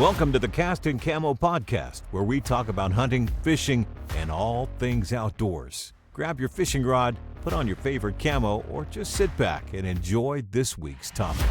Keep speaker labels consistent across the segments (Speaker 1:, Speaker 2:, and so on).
Speaker 1: Welcome to the Cast and Camo podcast, where we talk about hunting, fishing, and all things outdoors. Grab your fishing rod, put on your favorite camo, or just sit back and enjoy this week's topic.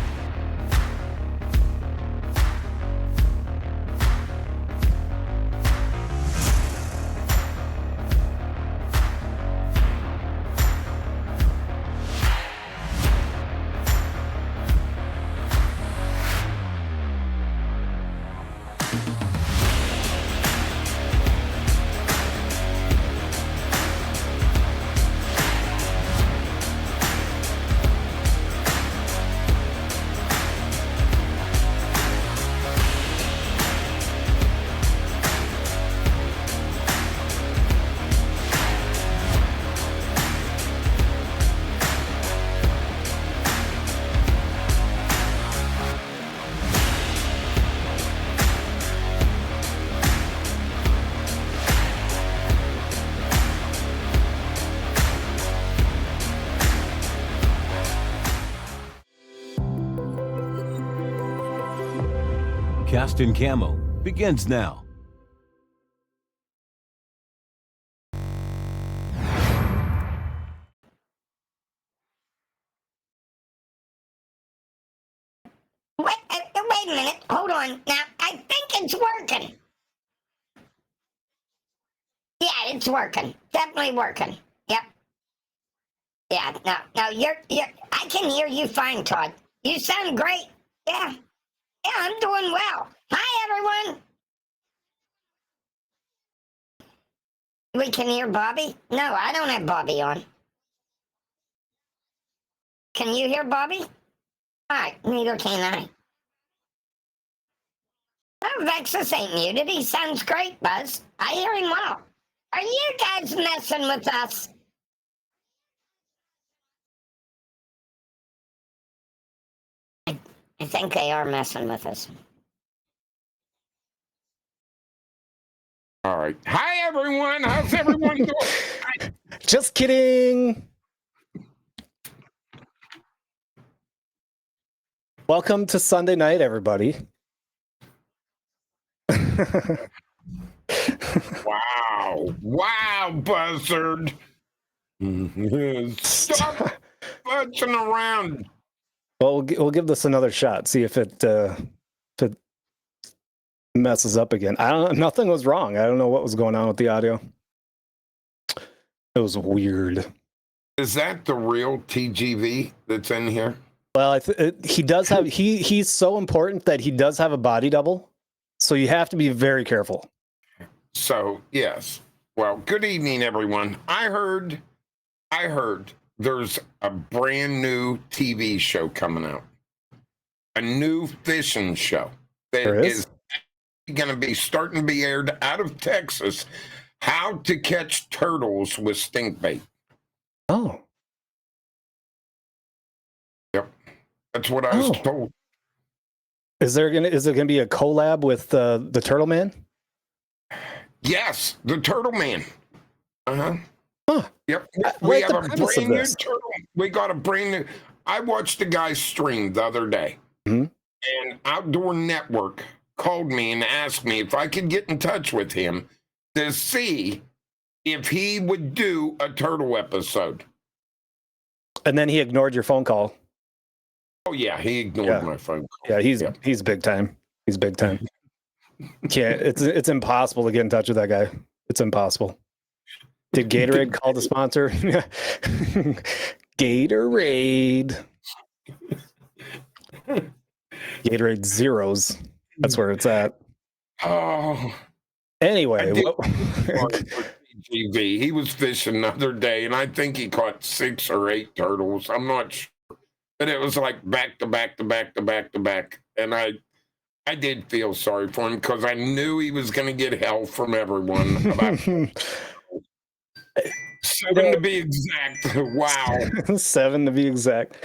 Speaker 1: Cast and Camo begins now.
Speaker 2: Wait a minute. Hold on. Now, I think it's working. Yeah, it's working. Definitely working. Yep. Yeah, no, you're, I can hear you fine, Todd. You sound great. Yeah. Yeah, I'm doing well. Hi, everyone. We can hear Bobby? No, I don't have Bobby on. Can you hear Bobby? All right, neither can I. Oh, Vexus ain't muted. He sounds great, Buzz. I hear him well. Are you guys messing with us? I think they are messing with us.
Speaker 3: All right. Hi, everyone. How's everyone doing?
Speaker 4: Just kidding. Welcome to Sunday night, everybody.
Speaker 3: Wow, Buzzard. Stop futzing around.
Speaker 4: Well, we'll give this another shot. See if it messes up again. I don't know. Nothing was wrong. I don't know what was going on with the audio. It was weird.
Speaker 3: Is that the real TGV that's in here?
Speaker 4: Well, he does have. He's so important that he does have a body double. So you have to be very careful.
Speaker 3: So yes. Well, good evening, everyone. I heard there's a brand new TV show coming out. A new fishing show that is going to be starting to be aired out of Texas. How to catch turtles with stink bait.
Speaker 4: Oh.
Speaker 3: Yep. That's what I was told.
Speaker 4: Is it gonna be a collab with the Turtle Man?
Speaker 3: Yes, the Turtle Man. Uh-huh.
Speaker 4: Huh.
Speaker 3: Yep.
Speaker 4: We
Speaker 3: have a brand new turtle. We got a brand new. I watched a guy stream the other day, and Outdoor Network called me and asked me if I could get in touch with him to see if he would do a turtle episode.
Speaker 4: And then he ignored your phone call.
Speaker 3: Oh yeah, he ignored my phone call.
Speaker 4: Yeah, he's big time. He's big time. Can't. It's impossible to get in touch with that guy. It's impossible. Did Gatorade call the sponsor? Gatorade. Gatorade Zeros. That's where it's at.
Speaker 3: Oh.
Speaker 4: Anyway.
Speaker 3: TGV. He was fishing the other day, and I think he caught 6 or 8 turtles. I'm not sure. But it was like back to back to back to back to back. And I did feel sorry for him because I knew he was going to get hell from everyone about 7 to be exact. Wow.
Speaker 4: 7 to be exact.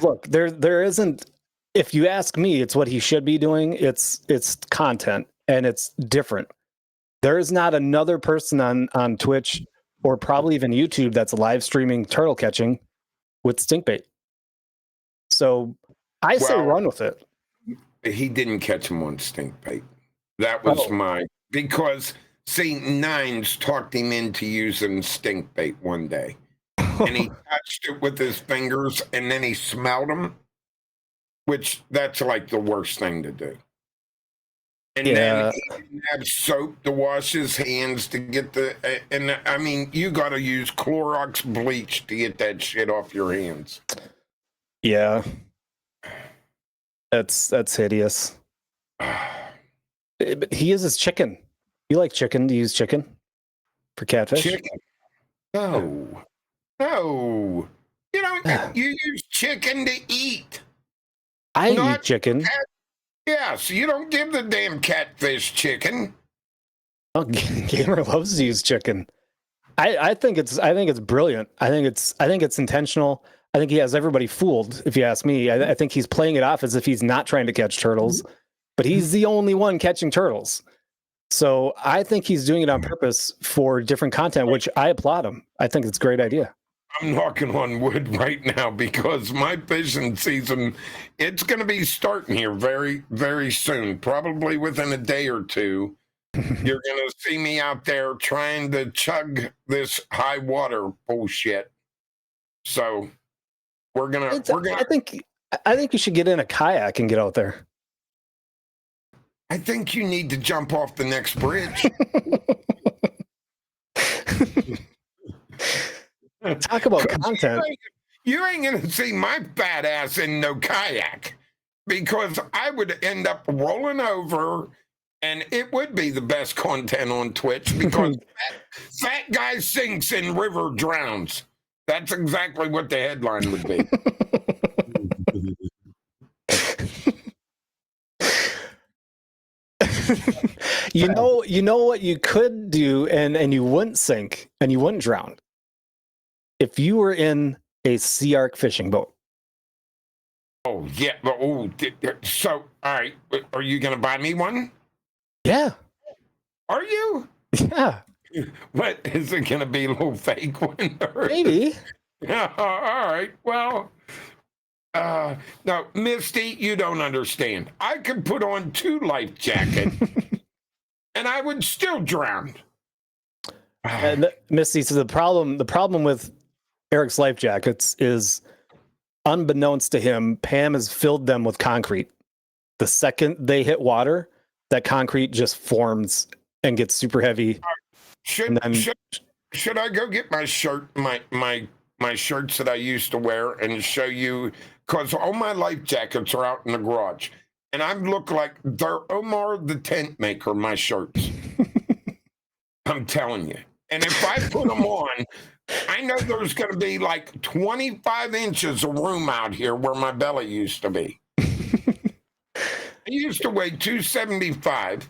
Speaker 4: Look, there isn't, if you ask me, it's what he should be doing. It's content and it's different. There is not another person on Twitch or probably even YouTube that's live streaming turtle catching with stink bait. So I say run with it.
Speaker 3: he didn't catch him on stink bait. That was because St. Nines talked him into using stink bait one day. And he touched it with his fingers and then he smelled them, which that's like the worst thing to do. And then he didn't have soap to wash his hands to get and I mean, you got to use Clorox bleach to get that shit off your hands.
Speaker 4: Yeah. That's hideous. But he uses chicken. You like chicken? Do you use chicken for catfish?
Speaker 3: Chicken? No. You don't. You use chicken to eat.
Speaker 4: I eat chicken.
Speaker 3: Yes, you don't give the damn catfish chicken.
Speaker 4: Oh, Gamer loves to use chicken. I think it's brilliant. I think it's intentional. I think he has everybody fooled. If you ask me, I think he's playing it off as if he's not trying to catch turtles, but he's the only one catching turtles. So I think he's doing it on purpose for different content, which I applaud him. I think it's a great idea.
Speaker 3: I'm knocking on wood right now because my fishing season, it's going to be starting here very, very soon, probably within a day or two. You're going to see me out there trying to chug this high water bullshit. So I think you should get in a kayak and get out there. I think you need to jump off the next bridge.
Speaker 4: Talk about content.
Speaker 3: You ain't going to see my fat ass in no kayak because I would end up rolling over and it would be the best content on Twitch because fat guy sinks in river drowns. That's exactly what the headline would be.
Speaker 4: You know what you could do and you wouldn't sink and you wouldn't drown if you were in a Sea Ark fishing boat.
Speaker 3: Oh yeah. So all right, are you gonna buy me one?
Speaker 4: Yeah.
Speaker 3: Are you?
Speaker 4: Yeah.
Speaker 3: What is it gonna be? A little fake one?
Speaker 4: Maybe.
Speaker 3: Yeah. All right. Well. No, Misty, you don't understand. I could put on 2 life jackets and I would still drown.
Speaker 4: Misty, so the problem with Eric's life jackets is, unbeknownst to him, Pam has filled them with concrete. The second they hit water, that concrete just forms and gets super heavy.
Speaker 3: Should I go get my shirt, my shirts that I used to wear and show you? Because all my life jackets are out in the garage. And I look like they're Omar the tent maker, my shirts. I'm telling you. And if I put them on, I know there's going to be like 25 inches of room out here where my belly used to be. I used to weigh 275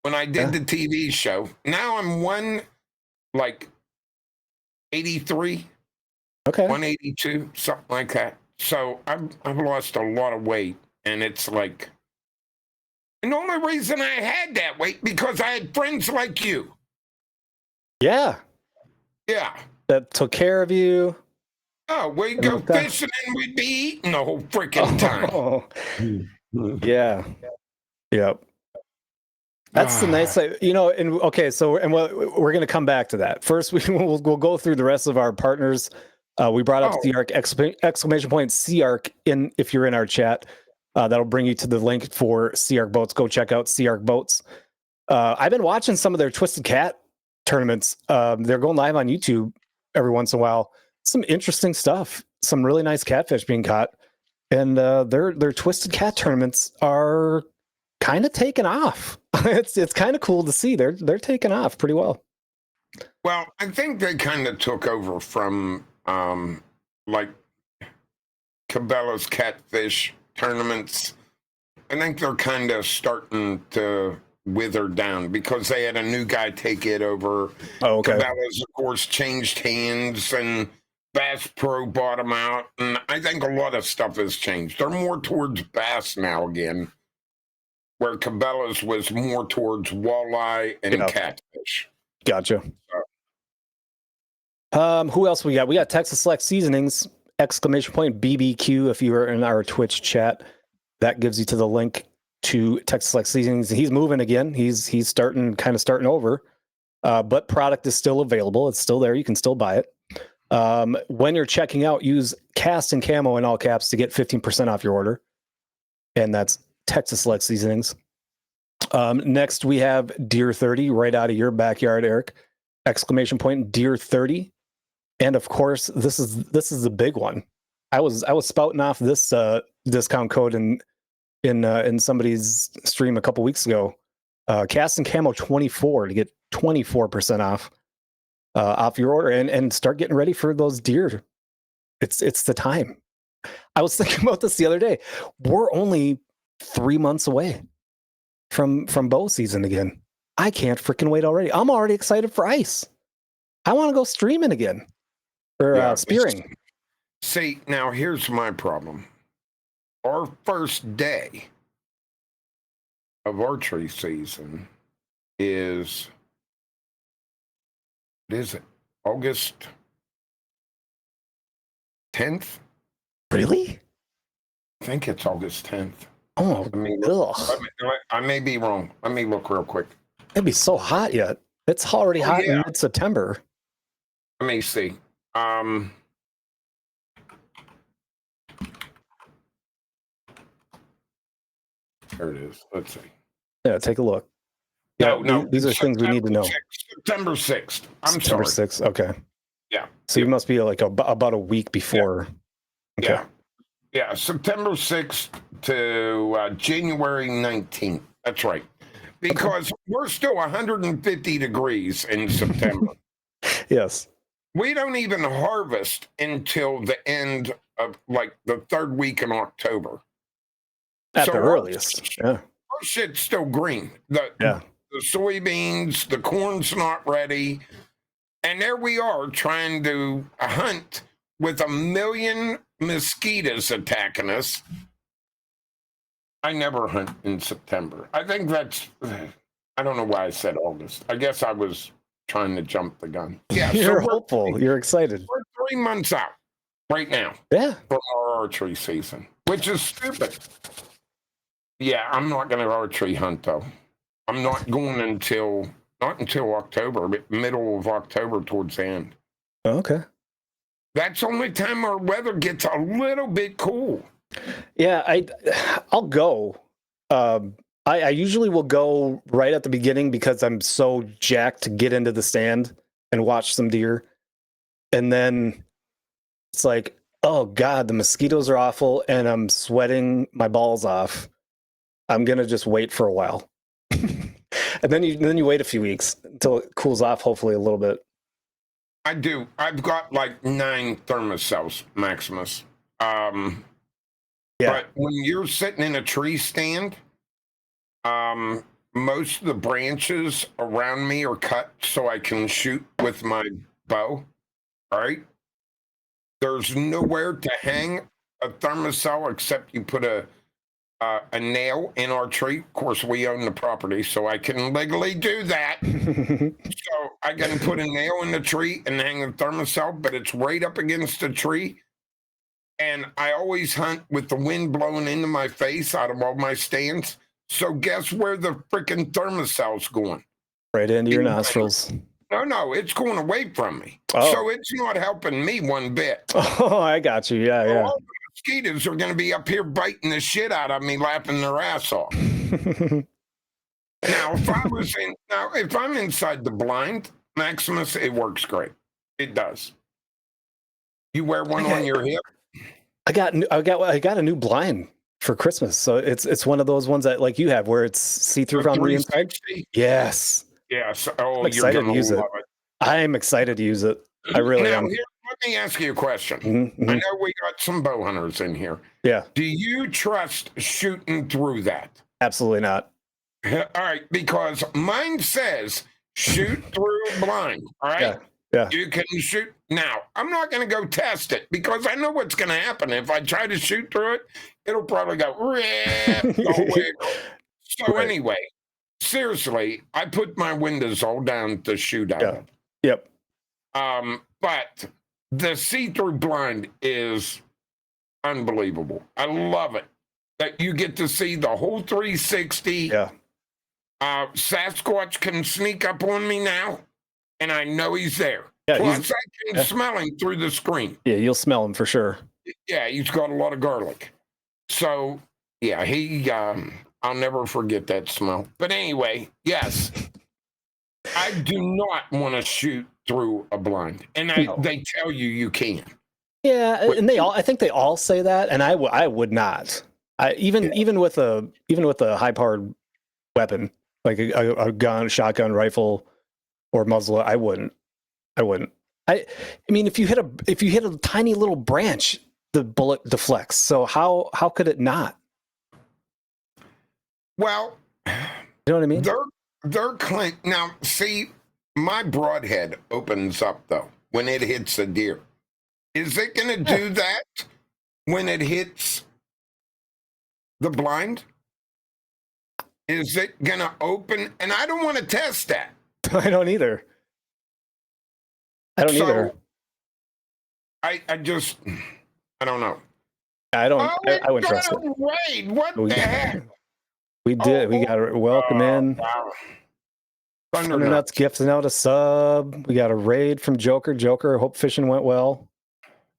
Speaker 3: when I did the TV show. Now I'm 183.
Speaker 4: Okay.
Speaker 3: 182, something like that. So I've lost a lot of weight, and it's like, and the only reason I had that weight because I had friends like you.
Speaker 4: Yeah.
Speaker 3: Yeah.
Speaker 4: That took care of you.
Speaker 3: Oh, we'd go fishing and we'd be eating the whole freaking time.
Speaker 4: Oh. Yeah. Yep. That's the nice, and okay. So, and we're going to come back to that. First, we'll go through the rest of our partners. We brought up Sea Ark, exclamation point Sea Ark if you're in our chat. That'll bring you to the link for Sea Ark Boats. Go check out Sea Ark Boats. I've been watching some of their Twisted Cat tournaments. They're going live on YouTube every once in a while. Some interesting stuff. Some really nice catfish being caught, and their Twisted Cat tournaments are kind of taking off. It's kind of cool to see. They're taking off pretty well.
Speaker 3: Well, I think they kind of took over from like Cabela's catfish tournaments. I think they're kind of starting to wither down because they had a new guy take it over.
Speaker 4: Oh, okay.
Speaker 3: Cabela's, of course, changed hands and Bass Pro bought them out. And I think a lot of stuff has changed. They're more towards bass now again, where Cabela's was more towards walleye and catfish.
Speaker 4: Gotcha. Who else we got? We got Texas Select Seasonings, exclamation point BBQ if you are in our Twitch chat. That gives you to the link to Texas Select Seasonings. He's moving again. He's starting over, but product is still available. It's still there. You can still buy it. When you're checking out, use Cast and Camo in all caps to get 15% off your order, and that's Texas Select Seasonings. Next, we have Deer 30 right out of your backyard, Eric! Exclamation point Deer 30, and of course, this is the big one. I was spouting off this discount code in somebody's stream a couple weeks ago. Cast and Camo 24 to get 24% off your order and start getting ready for those deer. It's the time. I was thinking about this the other day. We're only 3 months away from bow season again. I can't freaking wait already. I'm already excited for ice. I want to go streaming again or spearing.
Speaker 3: See, now here's my problem. Our first day of archery season is, what is it? August 10th?
Speaker 4: Really?
Speaker 3: I think it's August 10th.
Speaker 4: Oh,
Speaker 3: I may be wrong. Let me look real quick.
Speaker 4: It'd be so hot yet. It's already hot in mid-September.
Speaker 3: Let me see. There it is. Let's see.
Speaker 4: Yeah, take a look.
Speaker 3: No,
Speaker 4: these are things we need to know.
Speaker 3: September 6th.
Speaker 4: September 6th. Okay.
Speaker 3: Yeah.
Speaker 4: So you must be like about a week before.
Speaker 3: Yeah.
Speaker 4: Okay.
Speaker 3: Yeah, September 6th to January 19th. That's right. Because we're still 150 degrees in September.
Speaker 4: Yes.
Speaker 3: We don't even harvest until the end of like the third week in October.
Speaker 4: At the earliest. Yeah.
Speaker 3: Our shit's still green. The soybeans, the corn's not ready. And there we are trying to hunt with 1 million mosquitoes attacking us. I never hunt in September. I think that's, I don't know why I said August. I guess I was trying to jump the gun. Yeah,
Speaker 4: You're hopeful. You're excited.
Speaker 3: We're 3 months out right now.
Speaker 4: Yeah.
Speaker 3: From our archery season, which is stupid. Yeah, I'm not going to archery hunt though. I'm not going not until October, but middle of October towards the end.
Speaker 4: Okay.
Speaker 3: That's the only time our weather gets a little bit cool.
Speaker 4: Yeah, I'll go. I usually will go right at the beginning because I'm so jacked to get into the stand and watch some deer. And then it's like, oh God, the mosquitoes are awful and I'm sweating my balls off. I'm going to just wait for a while. And then you wait a few weeks until it cools off, hopefully a little bit.
Speaker 3: I do. I've got like 9 Thermacells, Maximus. But when you're sitting in a tree stand, most of the branches around me are cut so I can shoot with my bow. All right. There's nowhere to hang a Thermacell except you put a nail in our tree. Of course, we own the property, so I can legally do that. So I can put a nail in the tree and hang a Thermacell, but it's right up against the tree. And I always hunt with the wind blowing into my face out of all my stands. So guess where the freaking Thermacell's going?
Speaker 4: Right into your nostrils.
Speaker 3: No, it's going away from me.
Speaker 4: Oh.
Speaker 3: So it's not helping me one bit.
Speaker 4: Oh, I got you. Yeah, yeah.
Speaker 3: All the mosquitoes are going to be up here biting the shit out of me, laughing their ass off. Now, if I'm inside the blind, Maximus, it works great. It does. You wear one on your hip.
Speaker 4: I got a new blind for Christmas, so it's one of those ones that like you have where it's see-through on the inside. Yes.
Speaker 3: Yes. Oh,
Speaker 4: I'm excited to use it. I'm excited to use it. I really am.
Speaker 3: Here, let me ask you a question.
Speaker 4: Mm-hmm.
Speaker 3: I know we got some bow hunters in here.
Speaker 4: Yeah.
Speaker 3: Do you trust shooting through that?
Speaker 4: Absolutely not.
Speaker 3: All right, because mine says shoot through a blind. All right.
Speaker 4: Yeah.
Speaker 3: You can shoot. Now, I'm not going to go test it because I know what's going to happen. If I try to shoot through it, it'll probably go So anyway, seriously, I put my windows all down to shoot out of.
Speaker 4: Yep.
Speaker 3: But the see-through blind is unbelievable. I love it. that you get to see the whole 360.
Speaker 4: Yeah.
Speaker 3: Sasquatch can sneak up on me now, and I know he's there.
Speaker 4: Yeah,
Speaker 3: Plus, I can smell him through the screen.
Speaker 4: Yeah, you'll smell him for sure.
Speaker 3: Yeah, he's got a lot of garlic. So, yeah, I'll never forget that smell. But anyway, yes, I do not want to shoot through a blind. And they tell you can.
Speaker 4: Yeah, and I think they all say that, and I would not. Even with a high powered weapon like a gun, shotgun, rifle, or muzzle, I wouldn't. I mean, if you hit a tiny little branch, the bullet deflects. So how could it not?
Speaker 3: Well,
Speaker 4: you know what I mean?
Speaker 3: They're now. See, my broadhead opens up though when it hits a deer. Is it going to do that when it hits the blind? Is it going to open? And I don't want to test that.
Speaker 4: I don't either. I don't either.
Speaker 3: I don't know.
Speaker 4: I wouldn't trust it.
Speaker 3: Raid. What the heck?
Speaker 4: We did. We got to welcome in.
Speaker 3: Wow.
Speaker 4: Thundernuts gifting out a sub. We got a raid from Joker. Joker, hope fishing went well.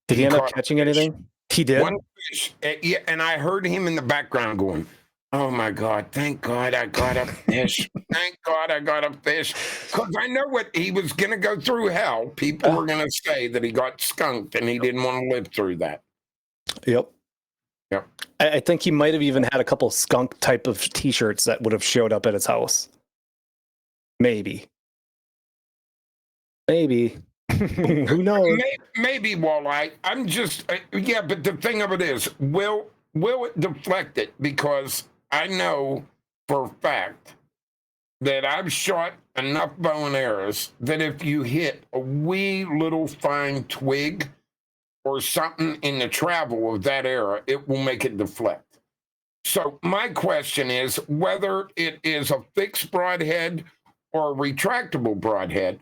Speaker 4: Did he end up catching anything? He did.
Speaker 3: One fish. Yeah, and I heard him in the background going, "Oh my God, thank God I got a fish. Thank God I got a fish." Because I know what he was going to go through hell. People were going to say that he got skunked and he didn't want to live through that.
Speaker 4: Yep. I think he might have even had a couple skunk type of t-shirts that would have showed up at his house. Maybe. Who knows?
Speaker 3: Maybe Walleye. I'm just but the thing of it is, will it deflect it? Because I know for a fact that I've shot enough bow and arrows that if you hit a wee little fine twig or something in the travel of that arrow, it will make it deflect. So my question is whether it is a fixed broadhead or a retractable broadhead,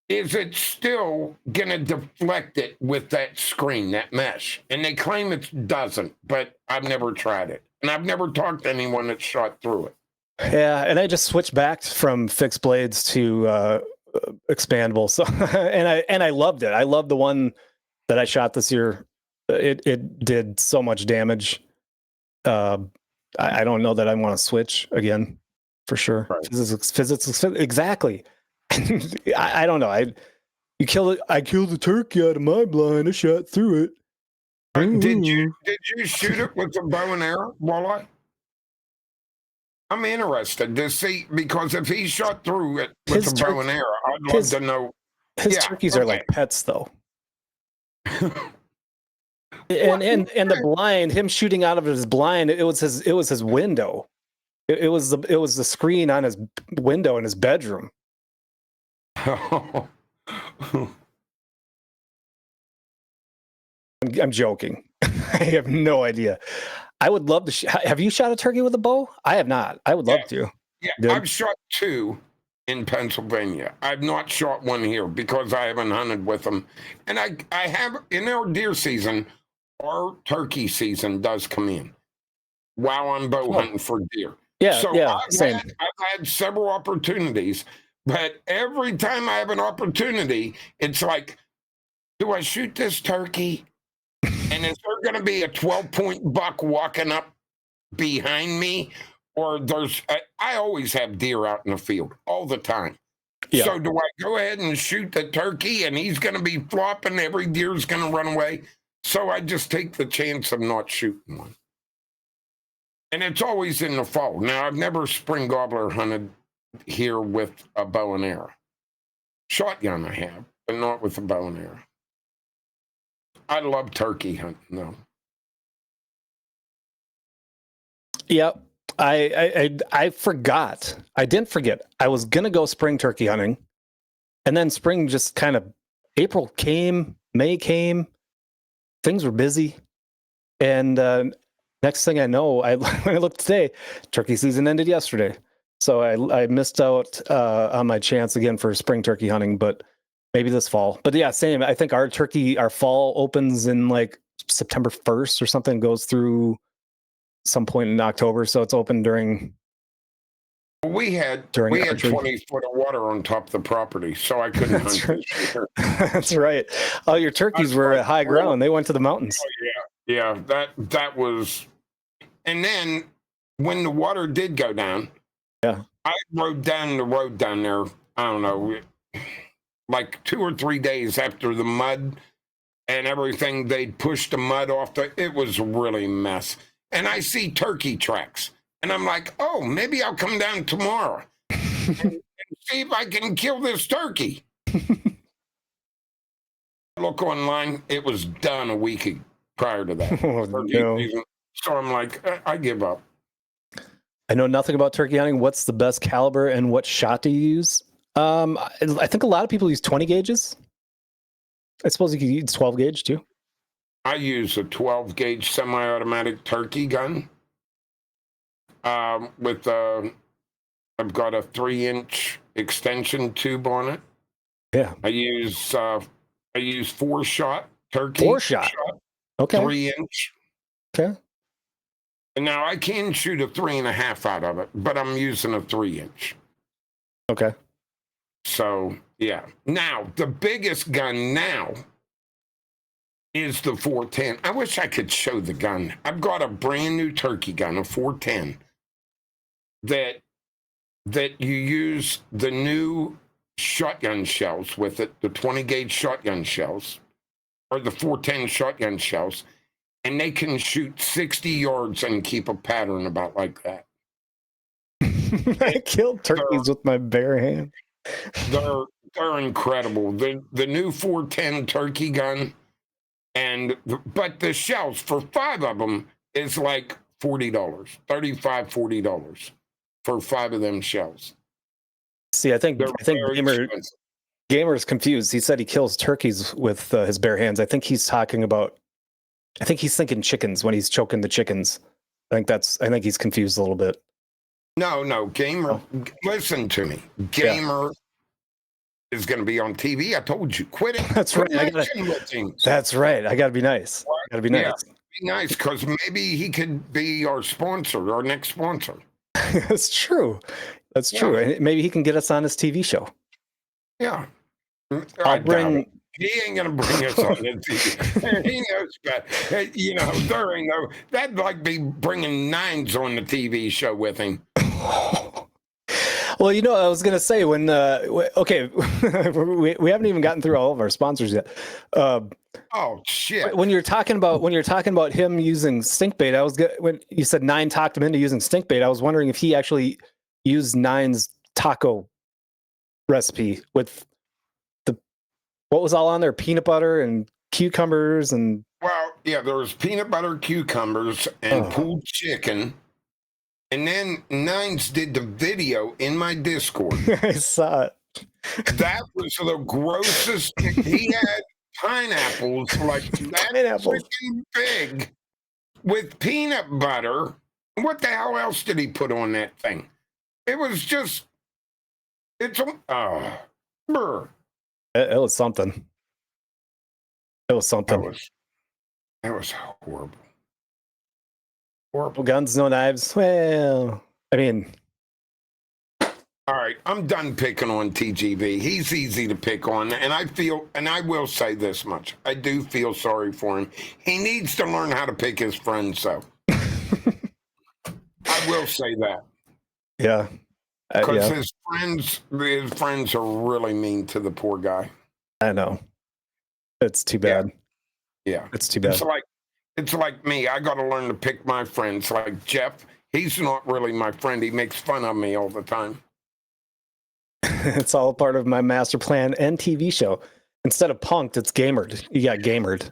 Speaker 3: is it still going to deflect it with that screen, that mesh? And they claim it doesn't, but I've never tried it. And I've never talked to anyone that shot through it.
Speaker 4: Yeah, and I just switched back from fixed blades to expandable. So and I loved it. I loved the one that I shot this year. It did so much damage. I don't know that I want to switch again for sure. Right. Physics, exactly. I don't know. I killed the turkey out of my blind. I shot through it.
Speaker 3: Did you shoot it with a bow and arrow, Walleye? I'm interested to see, because if he shot through it with a bow and arrow, I'd love to know.
Speaker 4: His turkeys are like pets, though. and the blind, him shooting out of his blind, it was his window. It was the screen on his window in his bedroom. I'm joking. I have no idea. I would love to. Have you shot a turkey with a bow? I have not. I would love to.
Speaker 3: Yeah, I've shot 2 in Pennsylvania. I've not shot one here because I haven't hunted with them. And I have, in our deer season, our turkey season does come in while I'm bow hunting for deer.
Speaker 4: Yeah,
Speaker 3: so
Speaker 4: same.
Speaker 3: I've had several opportunities, but every time I have an opportunity, it's like, do I shoot this turkey? And is there going to be a 12-point buck walking up behind me? Or I always have deer out in the field all the time. Yeah. So do I go ahead and shoot the turkey and he's going to be flopping, every deer's going to run away? So I just take the chance of not shooting one. And it's always in the fall. Now, I've never spring gobbler hunted here with a bow and arrow. Shotgun I have, but not with a bow and arrow. I love turkey hunting, though.
Speaker 4: Yep. I forgot. I didn't forget. I was going to go spring turkey hunting. And then spring just kind of, April came, May came. Things were busy. And next thing I know, when I looked today, turkey season ended yesterday. So I missed out on my chance again for spring turkey hunting, but maybe this fall. But yeah, same. I think our fall opens in like September 1st or something, goes through some point in October, so it's open during.
Speaker 3: We had
Speaker 4: archery.
Speaker 3: 20 foot of water on top of the property, so I couldn't
Speaker 4: That's
Speaker 3: hunt.
Speaker 4: right. That's right. Oh, your turkeys were at high ground. They went to the mountains.
Speaker 3: Yeah, that was. And then when the water did go down, I rode down the road down there. I don't know, like 2 or 3 days after the mud and everything. They'd pushed the mud off. It was really a mess. And I see turkey tracks. And I'm like, oh, maybe I'll come down tomorrow and see if I can kill this turkey. Look online, it was done a week prior to that.
Speaker 4: Oh, no.
Speaker 3: So I'm like, I give up.
Speaker 4: I know nothing about turkey hunting. What's the best caliber and what shot do you use? I think a lot of people use 20 gauges. I suppose you could use 12 gauge too.
Speaker 3: I use a 12 gauge semi-automatic turkey gun. I've got a 3-inch extension tube on it.
Speaker 4: Yeah.
Speaker 3: I use 4-shot turkey.
Speaker 4: 4-shot. Okay.
Speaker 3: 3-inch.
Speaker 4: Okay.
Speaker 3: And now I can shoot a 3.5 out of it, but I'm using a 3-inch.
Speaker 4: Okay.
Speaker 3: So yeah. Now the biggest gun now is the 410. I wish I could show the gun. I've got a brand new turkey gun, a 410, that you use the new shotgun shells with it, the 20 gauge shotgun shells, or the 410 shotgun shells, and they can shoot 60 yards and keep a pattern about like that.
Speaker 4: I killed turkeys with my bare hand.
Speaker 3: They're incredible. The new 410 turkey gun, but the shells for 5 of them is like $40, $35-$40 for 5 of them shells.
Speaker 4: See, I think Gamer's confused. He said he kills turkeys with his bare hands. I think he's thinking chickens when he's choking the chickens. I think he's confused a little bit.
Speaker 3: No, Gamer. Listen to me. Gamer is going to be on TV. I told you, quit it.
Speaker 4: That's right. That's right. I got to be nice. Got to be nice.
Speaker 3: Yeah, be nice, because maybe he could be our sponsor, our next sponsor.
Speaker 4: That's true. That's true. And maybe he can get us on his TV show.
Speaker 3: Yeah.
Speaker 4: I'll bring.
Speaker 3: He ain't gonna bring us on the TV. He knows that. That'd like be bringing Nines on the TV show with him.
Speaker 4: Well, I was gonna say we haven't even gotten through all of our sponsors yet.
Speaker 3: Oh shit!
Speaker 4: When you're talking about him using stink bait, when you said Nine talked him into using stink bait, I was wondering if he actually used Nine's taco recipe with what was all on there? Peanut butter and cucumbers and.
Speaker 3: Well, yeah, there was peanut butter, cucumbers, and pulled chicken. And then Nines did the video in my Discord.
Speaker 4: I saw it.
Speaker 3: That was the grossest. He had pineapples like that freaking big with peanut butter. What the hell else did he put on that thing? It was just, brr.
Speaker 4: It was something. It was something.
Speaker 3: That was horrible.
Speaker 4: Horrible. Guns, no knives. Well, I mean.
Speaker 3: All right, I'm done picking on TGV. He's easy to pick on, and I will say this much. I do feel sorry for him. He needs to learn how to pick his friends, though. I will say that.
Speaker 4: Yeah.
Speaker 3: Because his friends are really mean to the poor guy.
Speaker 4: I know. It's too bad.
Speaker 3: Yeah.
Speaker 4: It's too bad.
Speaker 3: It's like me. I got to learn to pick my friends. Like Jeff, he's not really my friend. He makes fun of me all the time.
Speaker 4: It's all part of my master plan and TV show. Instead of punked, it's gamered. You got gamered.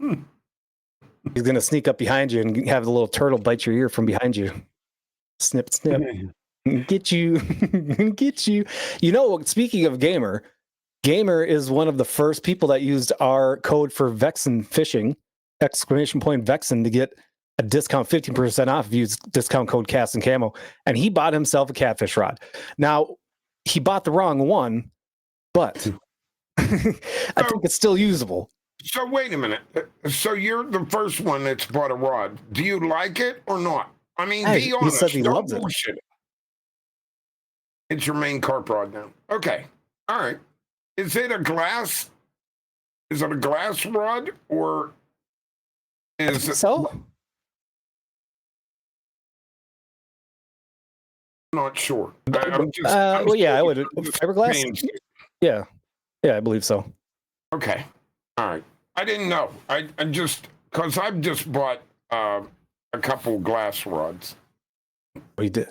Speaker 4: He's going to sneak up behind you and have the little turtle bite your ear from behind you. Snip, snip. Get you. Get you. Speaking of Gamer is one of the first people that used our code for Vexen Fishing, !Vexen, to get a discount 15% off if you use discount code Cast and Camo. And he bought himself a catfish rod. Now, he bought the wrong one, but I think it's still usable.
Speaker 3: So wait a minute. So you're the first one that's bought a rod. Do you like it or not? I mean,
Speaker 4: Hey,
Speaker 3: be
Speaker 4: he
Speaker 3: honest.
Speaker 4: says he
Speaker 3: Don't
Speaker 4: loves it.
Speaker 3: bullshit it. It's your main carp rod now. Okay. All right. Is it a glass? Is it a glass rod or is it?
Speaker 4: So
Speaker 3: Not sure. I'm just.
Speaker 4: well, yeah, I would
Speaker 3: just
Speaker 4: fiberglass.
Speaker 3: being-
Speaker 4: Yeah, I believe so.
Speaker 3: Okay. All right. I didn't know. I just because I've just bought a couple glass rods
Speaker 4: We did.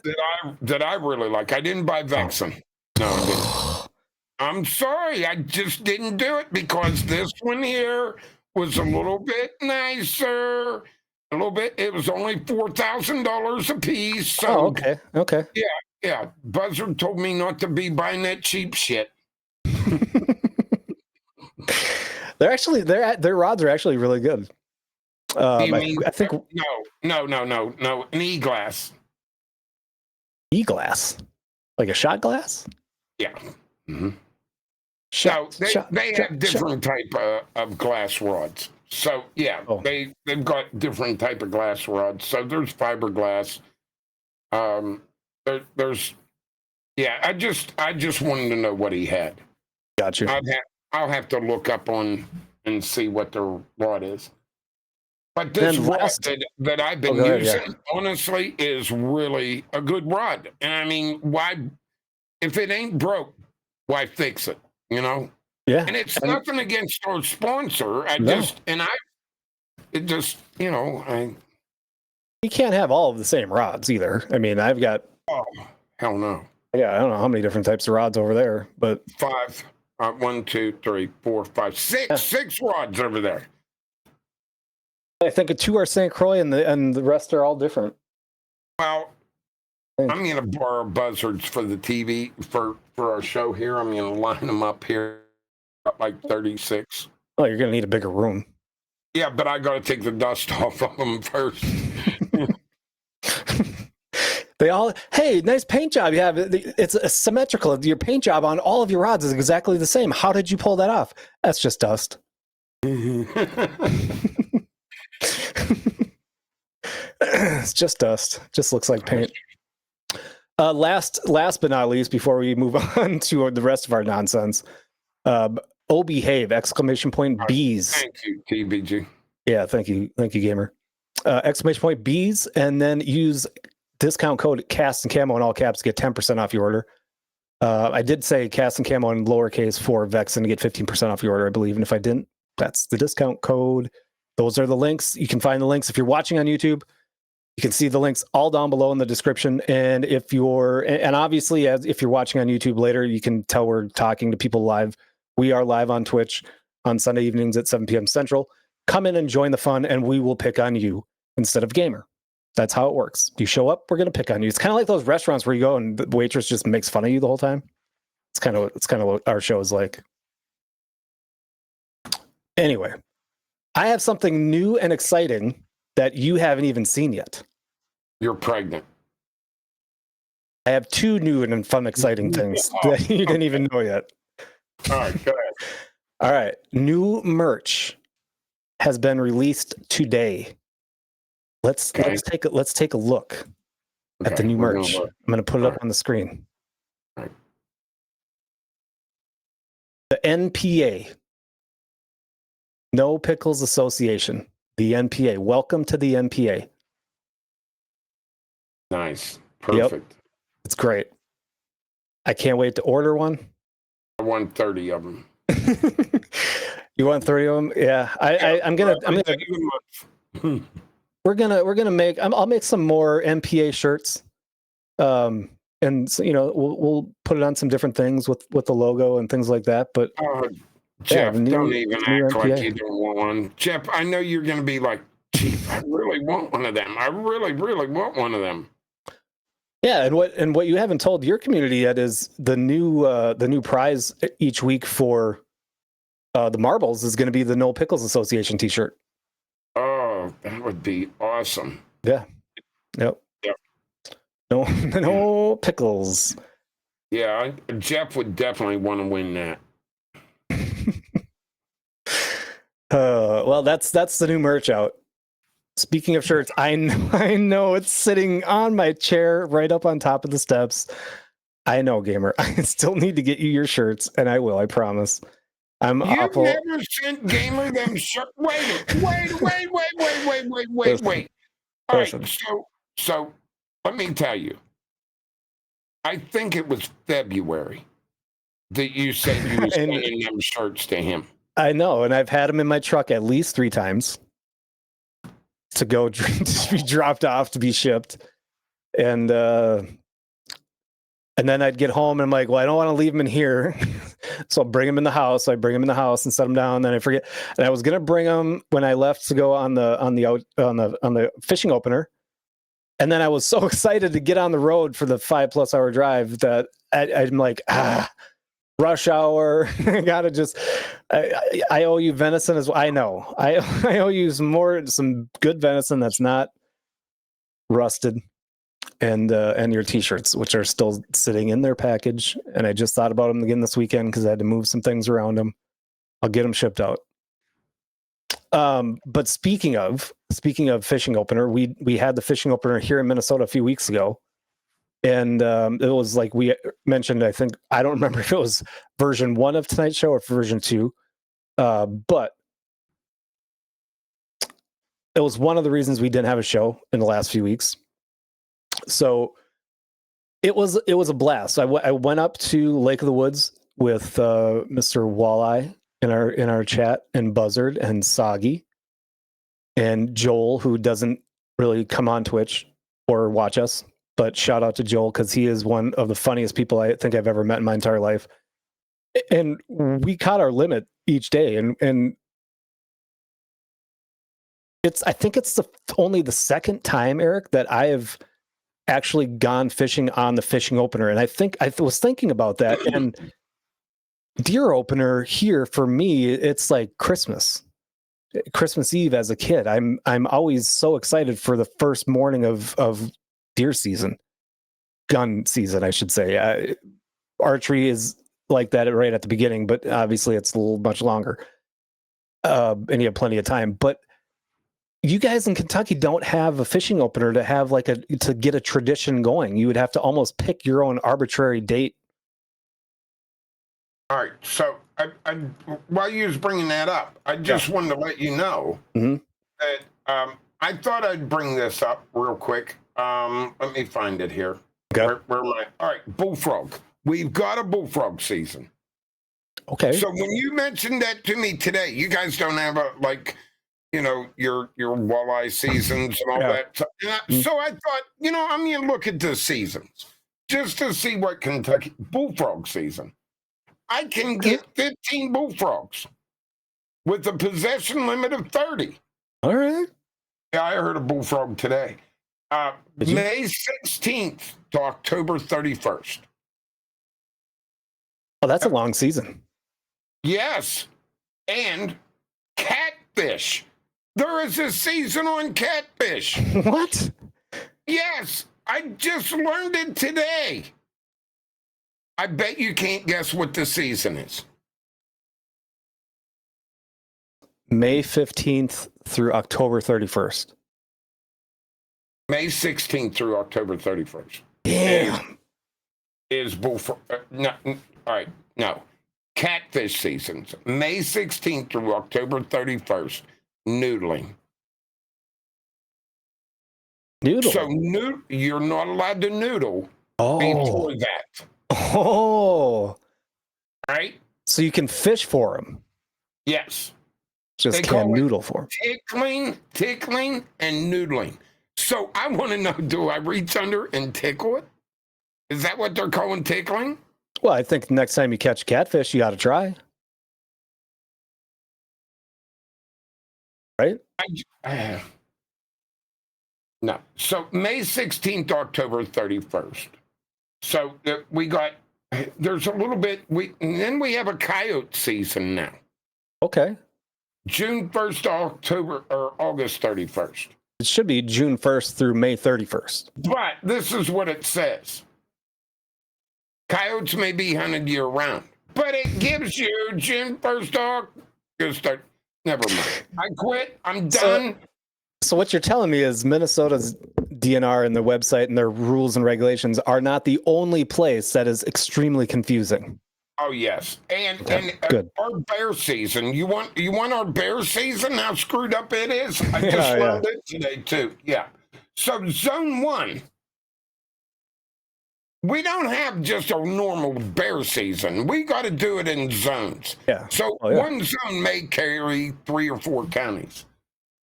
Speaker 3: that I really like. I didn't buy Vexen. No, I didn't. I'm sorry. I just didn't do it because this one here was a little bit nicer. A little bit. It was only $4,000 a piece. So
Speaker 4: Oh, okay, okay.
Speaker 3: yeah. Buzzard told me not to be buying that cheap shit.
Speaker 4: They're actually their rods are actually really good.
Speaker 3: You mean,
Speaker 4: I think
Speaker 3: no. An e-glass.
Speaker 4: e-glass, like a shot glass.
Speaker 3: Yeah. Mm-hmm.
Speaker 4: Shot,
Speaker 3: So
Speaker 4: shot,
Speaker 3: they
Speaker 4: shot,
Speaker 3: have different type of glass rods. So yeah,
Speaker 4: Oh.
Speaker 3: they've got different type of glass rods. So there's fiberglass. There's yeah. I just wanted to know what he had.
Speaker 4: Got you.
Speaker 3: I'll have to look up on and see what the rod is. But this
Speaker 4: Then
Speaker 3: rod
Speaker 4: last-
Speaker 3: that I've been
Speaker 4: go ahead,
Speaker 3: using, honestly, is really a good rod. And I mean, why? If it ain't broke, why fix it? You know.
Speaker 4: Yeah,
Speaker 3: And it's nothing against our sponsor.
Speaker 4: No.
Speaker 3: It just, you know,
Speaker 4: you can't have all of the same rods either. I mean, I've got
Speaker 3: oh, hell no.
Speaker 4: I don't know how many different types of rods over there, but
Speaker 3: 5, 1, 2, 3, 4, 5, 6,
Speaker 4: Yeah.
Speaker 3: 6 rods over there.
Speaker 4: I think 2 are St. Croix and the rest are all different.
Speaker 3: Well,
Speaker 4: Thanks.
Speaker 3: I'm going to borrow buzzards for the TV for our show here. I'm going to line them up here at like 36.
Speaker 4: Oh, you're gonna need a bigger room.
Speaker 3: Yeah, but I got to take the dust off of them first.
Speaker 4: They all, hey, nice paint job you have. It's symmetrical. Your paint job on all of your rods is exactly the same. How did you pull that off? That's just dust. It's just dust. Just looks like paint. Last but not least, before we move on to the rest of our nonsense, oh behave! Exclamation point bees.
Speaker 3: Thank you, TBG.
Speaker 4: Yeah, thank you, gamer. Exclamation point bees, and then use discount code cast and camo in all caps to get 10% off your order. I did say cast and camo in lowercase for Vexen to get 15% off your order, I believe. And if I didn't, that's the discount code. Those are the links. You can find the links if you're watching on YouTube. You can see the links all down below in the description. And if you're, and obviously, if you're watching on YouTube later, you can tell we're talking to people live. We are live on Twitch on Sunday evenings at 7 p.m. Central. Come in and join the fun, and we will pick on you instead of gamer. That's how it works. You show up, we're going to pick on you. It's kind of like those restaurants where you go and the waitress just makes fun of you the whole time. It's kind of what our show is like. Anyway, I have something new and exciting that you haven't even seen yet.
Speaker 3: You're pregnant.
Speaker 4: I have 2 new and fun, exciting things that you didn't even know yet.
Speaker 3: All right, go ahead.
Speaker 4: All right. New merch has been released today. Let's take a look at the new
Speaker 3: we're
Speaker 4: merch.
Speaker 3: gonna look.
Speaker 4: I'm going to put it up
Speaker 3: Alright.
Speaker 4: on the screen.
Speaker 3: Alright.
Speaker 4: The NPA, No Pickles Association, the NPA. Welcome to the NPA.
Speaker 3: Nice. Perfect.
Speaker 4: It's great. I can't wait to order one.
Speaker 3: I want 30 of them.
Speaker 4: You want 30 of them? Yeah. I'm gonna we're gonna make I'll make some more NPA shirts. And so, we'll put it on some different things with the logo and things like that. But
Speaker 3: Jeff,
Speaker 4: new-
Speaker 3: don't even
Speaker 4: new
Speaker 3: act like
Speaker 4: NPA.
Speaker 3: you don't want one. Jeff, I know you're going to be like, Chief, I really want one of them. I really, really want one of them.
Speaker 4: yeah, and what you haven't told your community yet is the new prize each week for the marbles is going to be the No Pickles Association T-shirt.
Speaker 3: Oh, that would be awesome.
Speaker 4: Yeah. Yep.
Speaker 3: Yep.
Speaker 4: No pickles.
Speaker 3: Yeah, Jeff would definitely want to win that.
Speaker 4: Well, that's the new merch out. Speaking of shirts, I know it's sitting on my chair right up on top of the steps. I know, gamer. I still need to get you your shirts, and I will. I promise. I'm
Speaker 3: You've
Speaker 4: awful.
Speaker 3: never sent Gamer them shirts. Wait. All
Speaker 4: Listen.
Speaker 3: right, so let me tell you. I think it was February that you said you were sending them shirts to him.
Speaker 4: I know, and I've had them in my truck at least 3 times to go to be dropped off to be shipped, and then I'd get home and I'm like, well, I don't want to leave them in here, so I'll bring them in the house. So I bring them in the house and set them down. Then I forget, and I was gonna bring them when I left to go on the fishing opener, and then I was so excited to get on the road for the 5+ hour drive that I'm like, rush hour. I gotta just. I owe you venison as well. I know. I owe you some good venison that's not rusted, and your t-shirts, which are still sitting in their package. And I just thought about them again this weekend because I had to move some things around them. I'll get them shipped out. But speaking of fishing opener, we had the fishing opener here in Minnesota a few weeks ago. And it was like we mentioned, I think, I don't remember if it was version 1 of tonight's show or version 2. But it was one of the reasons we didn't have a show in the last few weeks. So it was a blast. I went up to Lake of the Woods with Mr. Walleye in our chat, and Buzzard and Soggy and Joel, who doesn't really come on Twitch or watch us, but shout out to Joel because he is one of the funniest people I think I've ever met in my entire life. And we caught our limit each day, and I think it's only the second time, Eric, that I have actually gone fishing on the fishing opener. And I think I was thinking about that, and deer opener here for me, it's like Christmas Eve as a kid. I'm always so excited for the first morning of deer season, gun season, I should say. Archery is like that right at the beginning, but obviously it's a little much longer, and you have plenty of time. But you guys in Kentucky don't have a fishing opener to have to get a tradition going. You would have to almost pick your own arbitrary date.
Speaker 3: All right, so I while you was bringing that up, I just wanted to let you know that I thought I'd bring this up real quick. Let me find it here.
Speaker 4: Okay.
Speaker 3: Where am I? All right, bullfrog. We've got a bullfrog season.
Speaker 4: Okay.
Speaker 3: So when you mentioned that to me today, you guys don't have your walleye seasons and all that. So I thought, I'm going to look at the seasons just to see what Kentucky bullfrog season. I can get 15 bullfrogs with a possession limit of 30.
Speaker 4: All right.
Speaker 3: Yeah, I heard a bullfrog today. May 16th to October 31st.
Speaker 4: Oh, that's a long season.
Speaker 3: Yes. And catfish. There is a season on catfish.
Speaker 4: What?
Speaker 3: Yes. I just learned it today. I bet you can't guess what the season is.
Speaker 4: May 15th through October 31st.
Speaker 3: May 16th through October 31st.
Speaker 4: Damn.
Speaker 3: Is bullfrog. No, all right. No. Catfish seasons. May 16th through October 31st. Noodling.
Speaker 4: Noodle.
Speaker 3: So you're not allowed to noodle before that.
Speaker 4: Oh.
Speaker 3: Right?
Speaker 4: So you can fish for them.
Speaker 3: Yes.
Speaker 4: Just
Speaker 3: They
Speaker 4: can't
Speaker 3: call it
Speaker 4: noodle for them.
Speaker 3: tickling, and noodling. So I want to know, do I reach under and tickle it? Is that what they're calling tickling?
Speaker 4: Well, I think next time you catch catfish, you got to try. Right?
Speaker 3: No. So May 16th to October 31st. So there's a little bit, and then we have a coyote season now.
Speaker 4: Okay.
Speaker 3: June 1st to August 31st.
Speaker 4: It should be June 1st through May 31st.
Speaker 3: But this is what it says. Coyotes may be hunted year round, but it gives you June 1st to August 30th. Never mind. I quit. I'm done.
Speaker 4: So what you're telling me is Minnesota's DNR and their website and their rules and regulations are not the only place that is extremely confusing.
Speaker 3: Oh yes, and
Speaker 4: good.
Speaker 3: Our bear season. You want our bear season? How screwed up it is. I just
Speaker 4: Yeah,
Speaker 3: learned it today too. Yeah. So zone 1. We don't have just a normal bear season. We got to do it in zones.
Speaker 4: Yeah.
Speaker 3: So one zone may carry 3 or 4 counties.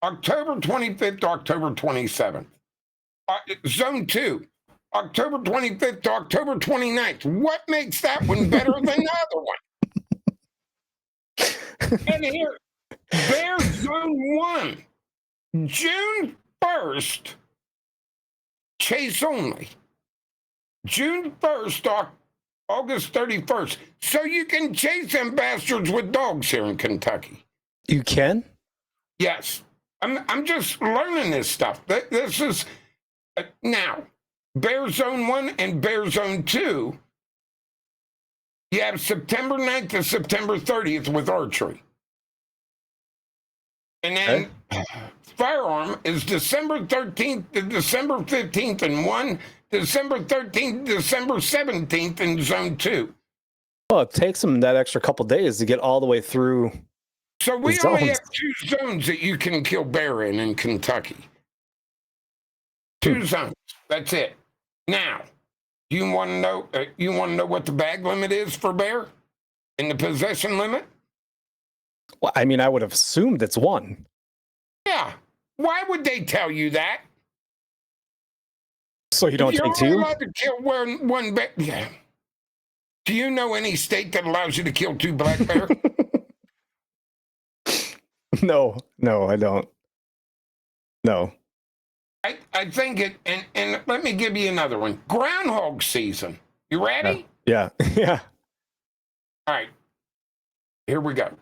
Speaker 3: October 25th to October 27th. Zone 2, October 25th to October 29th. What makes that one better than the other one? And here, Bear Zone 1, June 1st, chase only. June 1st to August 31st. So you can chase them bastards with dogs here in Kentucky.
Speaker 4: You can?
Speaker 3: Yes. I'm just learning this stuff. This is now Bear Zone 1 and Bear Zone 2. You have September 9th to September 30th with archery. And then firearm is December 13th to December 15th in 1, December 13th to December 17th in Zone 2.
Speaker 4: Well, it takes them that extra couple days to get all the way through.
Speaker 3: So we only have 2 zones that you can kill bear in Kentucky. 2 zones. That's it. Now, you want to know? You want to know what the bag limit is for bear, and the possession limit?
Speaker 4: Well, I mean, I would have assumed it's 1.
Speaker 3: Yeah. Why would they tell you that?
Speaker 4: So you don't take 2?
Speaker 3: You're allowed to kill one bear. Yeah. Do you know any state that allows you to kill 2 black bear?
Speaker 4: No, I don't. No.
Speaker 3: I think it, and let me give you another one. Groundhog season. You ready?
Speaker 4: Yeah. Yeah.
Speaker 3: All right. Here we go.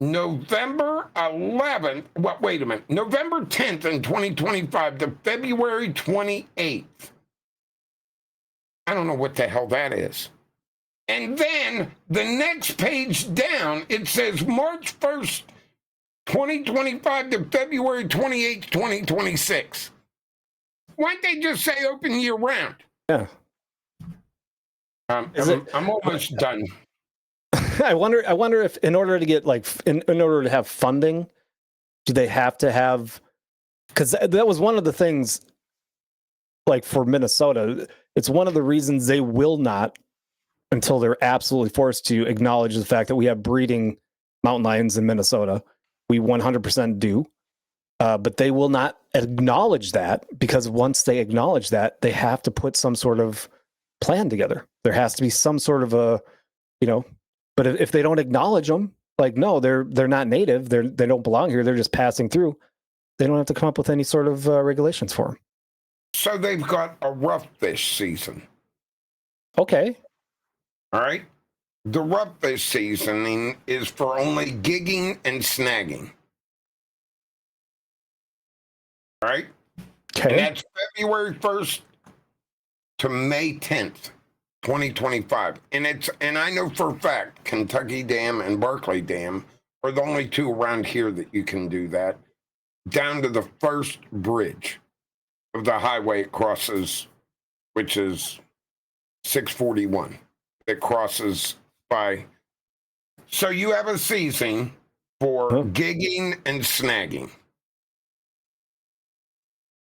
Speaker 3: November 11th. Well, wait a minute. November 10th in 2025 to February 28th. I don't know what the hell that is. And then the next page down, it says March 1st, 2025 to February 28th, 2026. Why don't they just say open year round?
Speaker 4: Yeah.
Speaker 3: I'm almost done.
Speaker 4: I wonder if in order to get in order to have funding, do they have to have, because that was one of the things, like for Minnesota, it's one of the reasons they will not, until they're absolutely forced to, acknowledge the fact that we have breeding mountain lions in Minnesota. We 100% do. But they will not acknowledge that, because once they acknowledge that, they have to put some sort of plan together. There has to be some sort of a, but if they don't acknowledge them, like, no, they're not native, they don't belong here, they're just passing through, they don't have to come up with any sort of regulations for them.
Speaker 3: So they've got a rough fish season.
Speaker 4: Okay.
Speaker 3: All right. The rough fish seasoning is for only gigging and snagging. All right.
Speaker 4: Okay.
Speaker 3: And that's February 1st to May 10th, 2025. And I know for a fact Kentucky Dam and Barkley Dam are the only 2 around here that you can do that, down to the first bridge of the highway it crosses, which is 641. It crosses by. So you have a season for gigging and snagging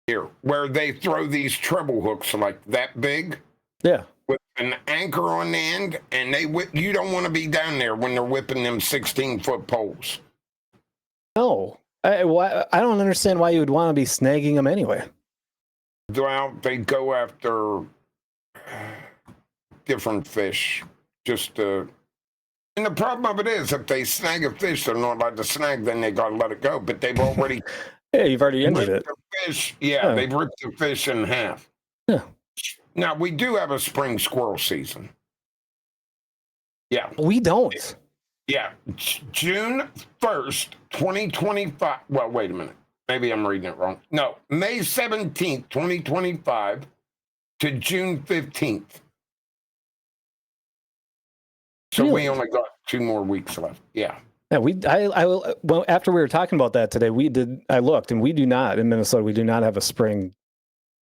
Speaker 3: here, where they throw these treble hooks like that big.
Speaker 4: Yeah.
Speaker 3: With an anchor on the end, and you don't want to be down there when they're whipping them 16-foot poles.
Speaker 4: No. I don't understand why you would want to be snagging them anyway.
Speaker 3: Well, they go after different fish. And the problem of it is, if they snag a fish they're not allowed to snag, then they got to let it go. But they've already
Speaker 4: Yeah, you've already injured it.
Speaker 3: the fish. Yeah, they've ripped the fish in half.
Speaker 4: Yeah.
Speaker 3: Now, we do have a spring squirrel season. Yeah.
Speaker 4: We don't.
Speaker 3: Yeah. June 1st, 2025. Well, wait a minute. Maybe I'm reading it wrong. No, May 17th, 2025 to June 15th. So
Speaker 4: Really?
Speaker 3: we only got 2 more weeks left. Yeah.
Speaker 4: Yeah, well, after we were talking about that today, I looked, and we do not, in Minnesota, we do not have a spring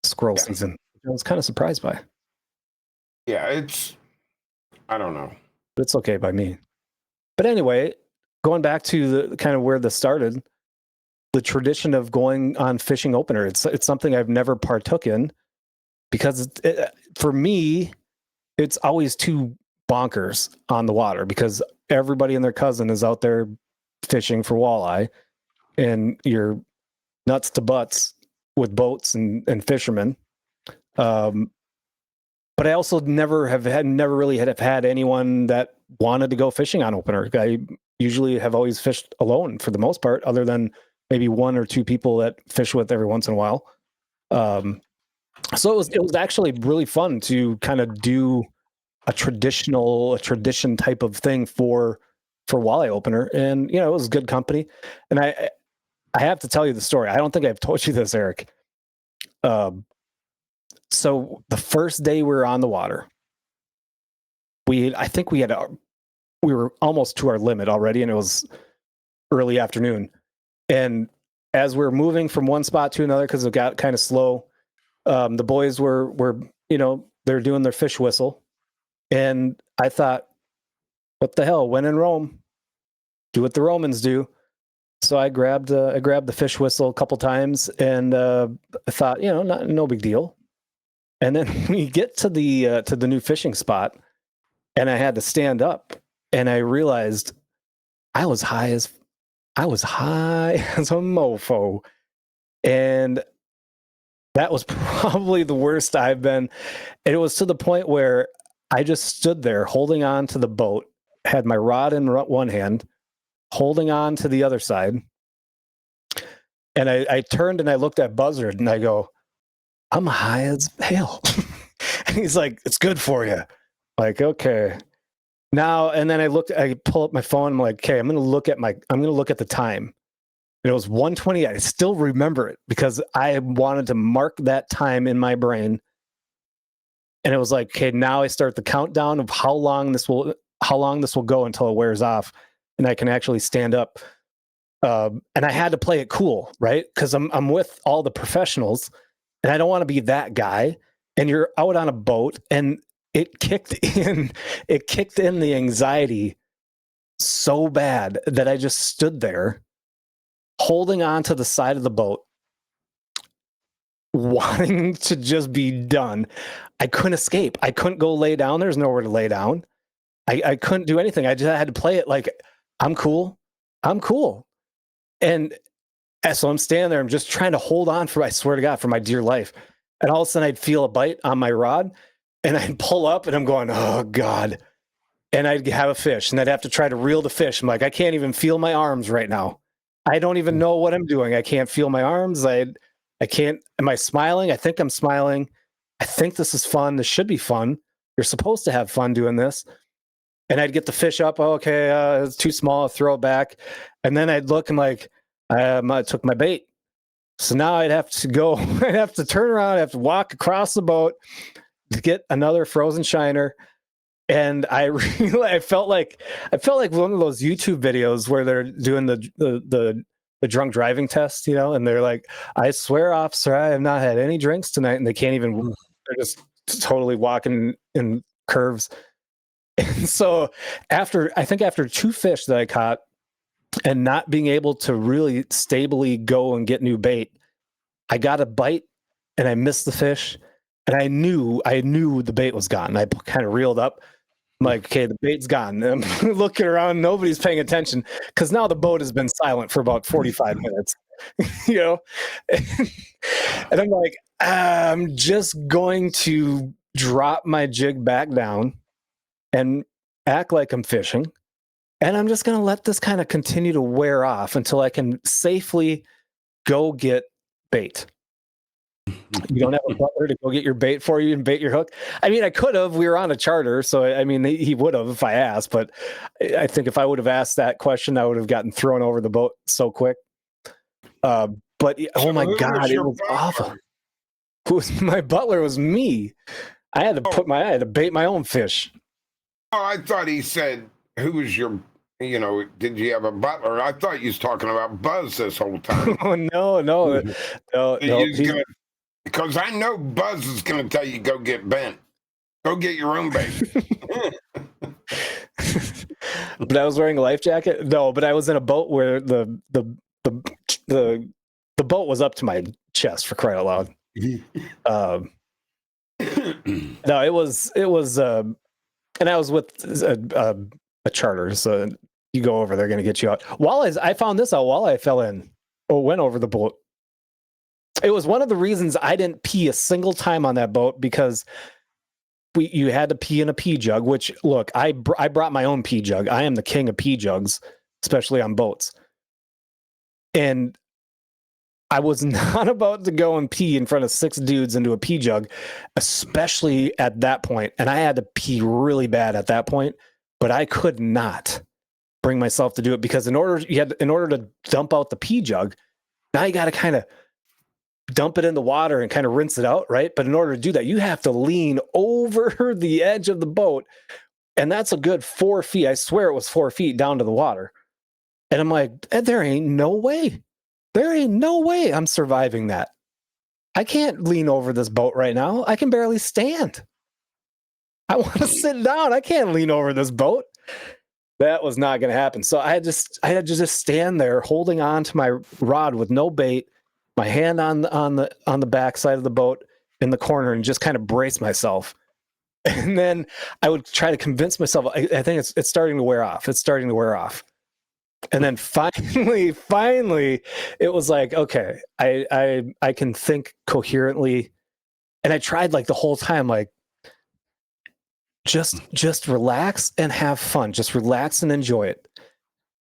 Speaker 4: squirrel season. I was kind of surprised by.
Speaker 3: Yeah, I don't know.
Speaker 4: But it's okay by me. But anyway, going back to the kind of where this started, the tradition of going on fishing opener, it's something I've never partook in, because for me, it's always too bonkers on the water, because everybody and their cousin is out there fishing for walleye, and you're nuts to butts with boats and fishermen. But I also never really had anyone that wanted to go fishing on opener. I usually have always fished alone for the most part, other than maybe one or two people that fish with every once in a while. So it was actually really fun to kind of do a tradition type of thing for walleye opener, and it was good company. And I have to tell you the story. I don't think I've told you this, Eric. So the first day we were on the water, we were almost to our limit already, and it was early afternoon. And as we were moving from one spot to another, because it got kind of slow, the boys were they're doing their fish whistle, and I thought, what the hell? When in Rome, do what the Romans do. So I grabbed the fish whistle a couple times, and I thought, no big deal. And then we get to the new fishing spot, and I had to stand up, and I realized I was high as a mofo, and that was probably the worst I've been. And it was to the point where I just stood there holding on to the boat, had my rod in one hand, holding on to the other side. And I turned and I looked at Buzzard, and I go, I'm high as hell. And he's like, it's good for you. Like, okay. Now, and then I pull up my phone. I'm like, okay, I'm going to look at the time. And it was 1:20. I still remember it because I wanted to mark that time in my brain. And it was like, okay, now I start the countdown of how long this will go until it wears off, and I can actually stand up. And I had to play it cool, right? Because I'm with all the professionals, and I don't want to be that guy. And you're out on a boat, and it kicked in the anxiety so bad that I just stood there holding on to the side of the boat, wanting to just be done. I couldn't escape. I couldn't go lay down. There's nowhere to lay down. I couldn't do anything. I just had to play it like, I'm cool. And so I'm standing there. I'm just trying to hold on I swear to God, for my dear life. And all of a sudden I'd feel a bite on my rod, and I'd pull up, and I'm going, oh God. And I'd have a fish, and I'd have to try to reel the fish. I'm like, I can't even feel my arms right now. I don't even know what I'm doing. I can't feel my arms. I can't. Am I smiling? I think I'm smiling. I think this is fun. This should be fun. You're supposed to have fun doing this. And I'd get the fish up. Oh, okay, it's too small. I'll throw it back. And then I'd look and like, I took my bait. So now I'd have to go. I'd have to turn around. I'd have to walk across the boat to get another frozen shiner. And I felt like one of those YouTube videos where they're doing the drunk driving test, and they're like, I swear, officer, I have not had any drinks tonight, and they can't even, they're just totally walking in curves. And so after two fish that I caught and not being able to really stably go and get new bait, I got a bite and I missed the fish, and I knew the bait was gone. I kind of reeled up. I'm like, okay, the bait's gone. And I'm looking around, nobody's paying attention, because now the boat has been silent for about 45 minutes, and I'm like, I'm just going to drop my jig back down and act like I'm fishing. And I'm just going to let this kind of continue to wear off until I can safely go get bait. You don't have a butler to go get your bait for you and bait your hook? I mean, I could have. We were on a charter, so I mean, he would have if I asked. But I think if I would have asked that question, I would have gotten thrown over the boat so quick. But oh my God, it was awful. My butler was me. I had to bait my own fish.
Speaker 3: Oh, I thought he said, "Who was your You know, did you have a butler? I thought you was talking about Buzz this whole time.
Speaker 4: Oh no.
Speaker 3: Because I know Buzz is going to tell you go get bent. Go get your own bait.
Speaker 4: But I was wearing a life jacket. No, but I was in a boat where the boat was up to my chest, for crying out loud. No, it was, and I was with a charter, so you go over, they're going to get you out. I found this out while I went over the boat. It was one of the reasons I didn't pee a single time on that boat, because you had to pee in a pee jug, which, look, I brought my own pee jug. I am the king of pee jugs, especially on boats. And I was not about to go and pee in front of 6 dudes into a pee jug, especially at that point. And I had to pee really bad at that point, but I could not bring myself to do it, because in order to dump out the pee jug, now you got to kind of dump it in the water and kind of rinse it out, right? But in order to do that, you have to lean over the edge of the boat, and that's a good 4 feet. I swear it was 4 feet down to the water. And I'm like, there ain't no way I'm surviving that. I can't lean over this boat right now. I can barely stand. I want to sit down. I can't lean over this boat. That was not going to happen. So I had to just stand there holding on to my rod with no bait, my hand on the back side of the boat in the corner, and just kind of brace myself. And then I would try to convince myself, I think it's starting to wear off. It's starting to wear off. And then finally, it was like, okay, I can think coherently. And I tried like the whole time, like, just relax and have fun. Just relax and enjoy it.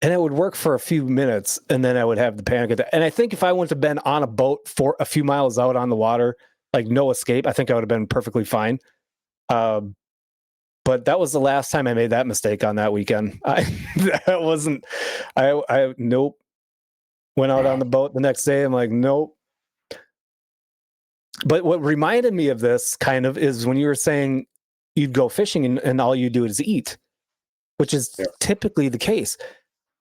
Speaker 4: And it would work for a few minutes, and then I would have the panic attack. And I think if I wouldn't have been on a boat for a few miles out on the water, like no escape, I think I would have been perfectly fine. But that was the last time I made that mistake on that weekend. Nope. Went out on the boat the next day. I'm like, nope. But what reminded me of this kind of is when you were saying you'd go fishing and all you do is eat, which is typically the case.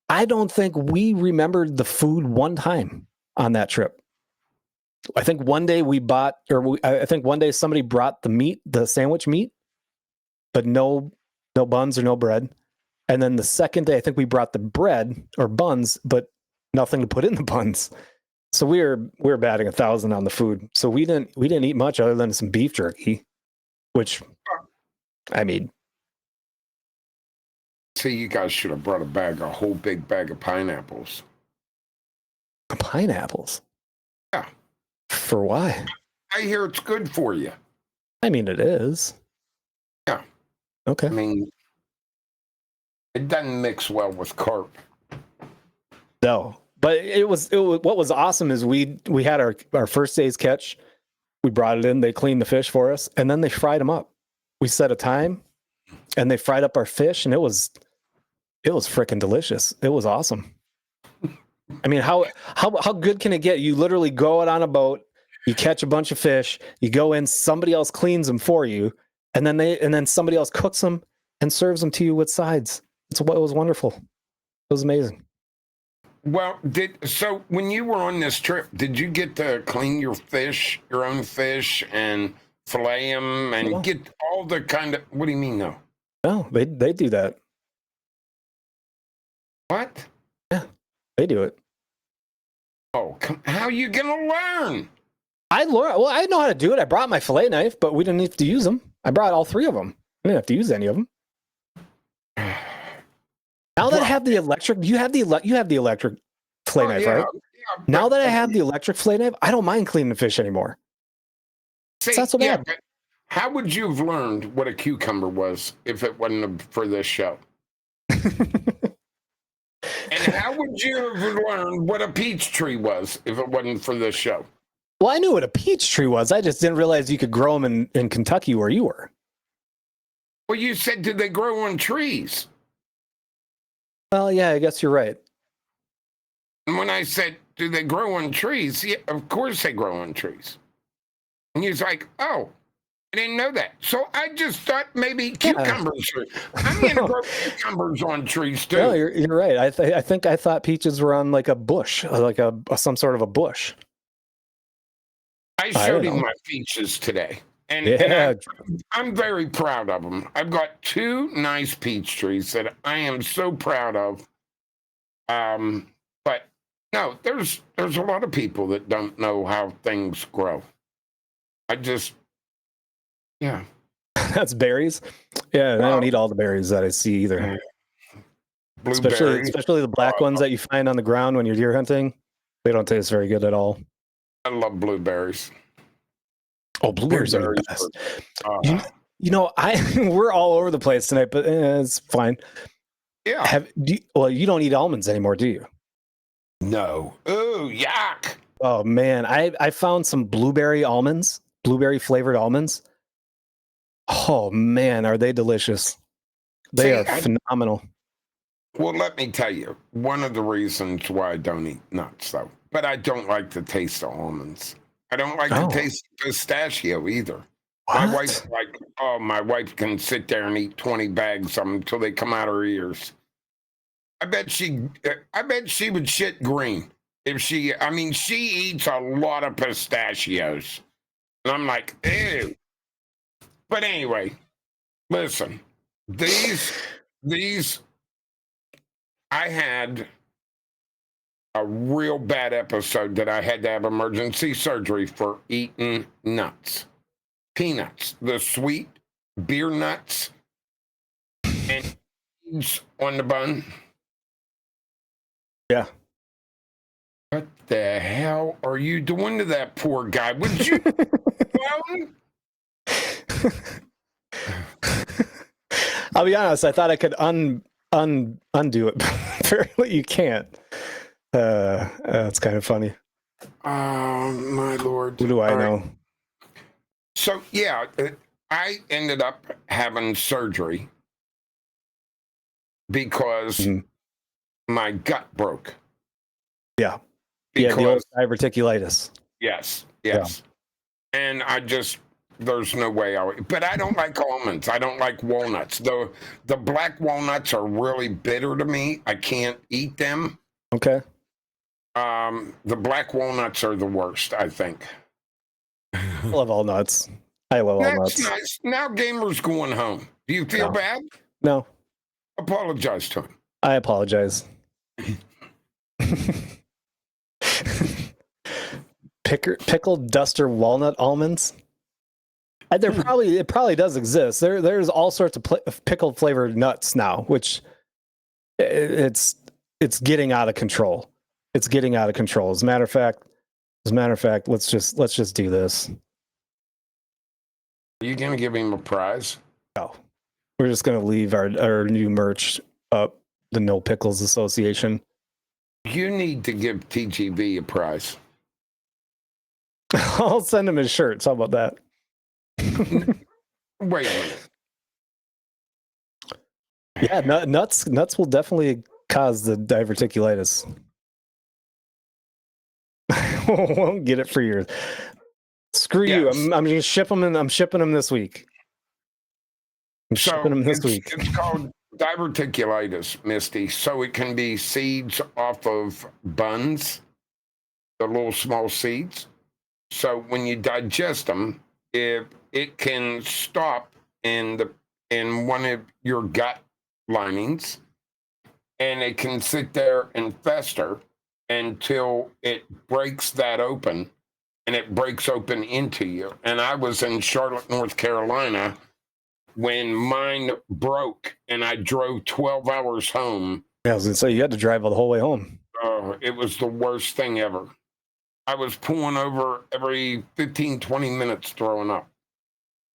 Speaker 4: I don't think we remembered the food one time on that trip. I think one day I think one day somebody brought the sandwich meat, but no buns or no bread. And then the second day, I think we brought the bread or buns, but nothing to put in the buns. So we were batting 1,000 on the food. So we didn't eat much other than some beef jerky, which, I mean,
Speaker 3: see, you guys should have brought a whole big bag of pineapples.
Speaker 4: Pineapples?
Speaker 3: Yeah.
Speaker 4: For why?
Speaker 3: I hear it's good for you.
Speaker 4: I mean, it is.
Speaker 3: Yeah.
Speaker 4: Okay.
Speaker 3: I mean, it doesn't mix well with carp.
Speaker 4: No, but it was what was awesome is we had our first day's catch. We brought it in. They cleaned the fish for us, and then they fried them up. We set a time, and they fried up our fish, and it was freaking delicious. It was awesome. I mean, how good can it get? You literally go out on a boat, you catch a bunch of fish, you go in, somebody else cleans them for you, and then somebody else cooks them and serves them to you with sides. It was wonderful. It was amazing.
Speaker 3: Well, so when you were on this trip, did you get to clean your own fish, and fillet them and get all the kind of? What do you mean, no?
Speaker 4: No, they do that.
Speaker 3: What?
Speaker 4: Yeah, they do it.
Speaker 3: Oh, how are you gonna learn?
Speaker 4: I learned. Well, I know how to do it. I brought my fillet knife, but we didn't need to use them. I brought all 3 of them. I didn't have to use any of them. Now that I have the electric, you have the electric fillet knife, right? Yeah, now that I have the electric fillet knife, I don't mind cleaning the fish anymore.
Speaker 3: It's not so bad. But how would you have learned what a cucumber was if it wasn't for this show? And how would you have learned what a peach tree was if it wasn't for this show?
Speaker 4: Well, I knew what a peach tree was. I just didn't realize you could grow them in Kentucky where you were.
Speaker 3: Well, you said, did they grow on trees?
Speaker 4: Well, yeah, I guess you're right.
Speaker 3: And when I said, do they grow on trees? Yeah, of course they grow on trees. And he was like, oh, I didn't know that. So I just thought maybe cucumbers. I'm going to grow cucumbers on trees too.
Speaker 4: No, you're right. I thought peaches were on like a bush, like some sort of a bush.
Speaker 3: I showed him my peaches today, and I'm very proud of them. I've got 2 nice peach trees that I am so proud of. But no, there's a lot of people that don't know how things grow. Yeah.
Speaker 4: That's berries. Yeah, and I don't eat all the berries that I see either. Especially the black ones that you find on the ground when you're deer hunting. They don't taste very good at all.
Speaker 3: I love blueberries.
Speaker 4: Oh, blueberries are the best. We're all over the place tonight, but it's fine.
Speaker 3: Yeah.
Speaker 4: You don't eat almonds anymore, do you?
Speaker 3: No. Oh, yuck.
Speaker 4: Oh man, I found some blueberry flavored almonds. Oh man, are they delicious? They are phenomenal.
Speaker 3: Well, let me tell you, one of the reasons why I don't eat nuts, though, but I don't like the taste of almonds. I don't like the taste of pistachio either.
Speaker 4: What?
Speaker 3: My wife can sit there and eat 20 bags of them until they come out her ears. I bet she would shit green if she eats a lot of pistachios. And I'm like, ew. But anyway, listen, I had a real bad episode that I had to have emergency surgery for eating nuts. Peanuts, the sweet beer nuts, and seeds on the bun.
Speaker 4: Yeah.
Speaker 3: What the hell are you doing to that poor guy? Would you?
Speaker 4: I'll be honest. I thought I could undo it. Apparently, you can't. It's kind of funny.
Speaker 3: Oh my Lord!
Speaker 4: Who do I know?
Speaker 3: So yeah, I ended up having surgery because my gut broke.
Speaker 4: Yeah. Yeah, the old diverticulitis.
Speaker 3: Yes. Yeah. And there's no way but I don't like almonds. I don't like walnuts. The black walnuts are really bitter to me. I can't eat them.
Speaker 4: Okay.
Speaker 3: The black walnuts are the worst, I think.
Speaker 4: I love all nuts. I love all nuts.
Speaker 3: That's nice. Now Gamer's going home. Do you feel bad?
Speaker 4: No.
Speaker 3: Apologize to him.
Speaker 4: I apologize. Pickled duster walnut almonds. It probably does exist. There's all sorts of pickled flavored nuts now, which it's getting out of control. It's getting out of control. As a matter of fact, let's just do this.
Speaker 3: Are you gonna give him a prize?
Speaker 4: No, we're just gonna leave our new merch up. The No Pickles Association.
Speaker 3: You need to give TGV a prize.
Speaker 4: I'll send him his shirts. How about that?
Speaker 3: Wait a minute.
Speaker 4: Yeah, nuts will definitely cause the diverticulitis. Won't get it for years. Screw you. I'm going to ship them, and I'm shipping them this week. Shipping them this week.
Speaker 3: It's called diverticulitis, Misty. So it can be seeds off of buns, the little small seeds. So when you digest them, it can stop in one of your gut linings, and it can sit there and fester until it breaks that open, and it breaks open into you. And I was in Charlotte, North Carolina, when mine broke, and I drove 12 hours home.
Speaker 4: Yeah, I was going to say, you had to drive the whole way home.
Speaker 3: Oh, it was the worst thing ever. I was pulling over every 15, 20 minutes throwing up.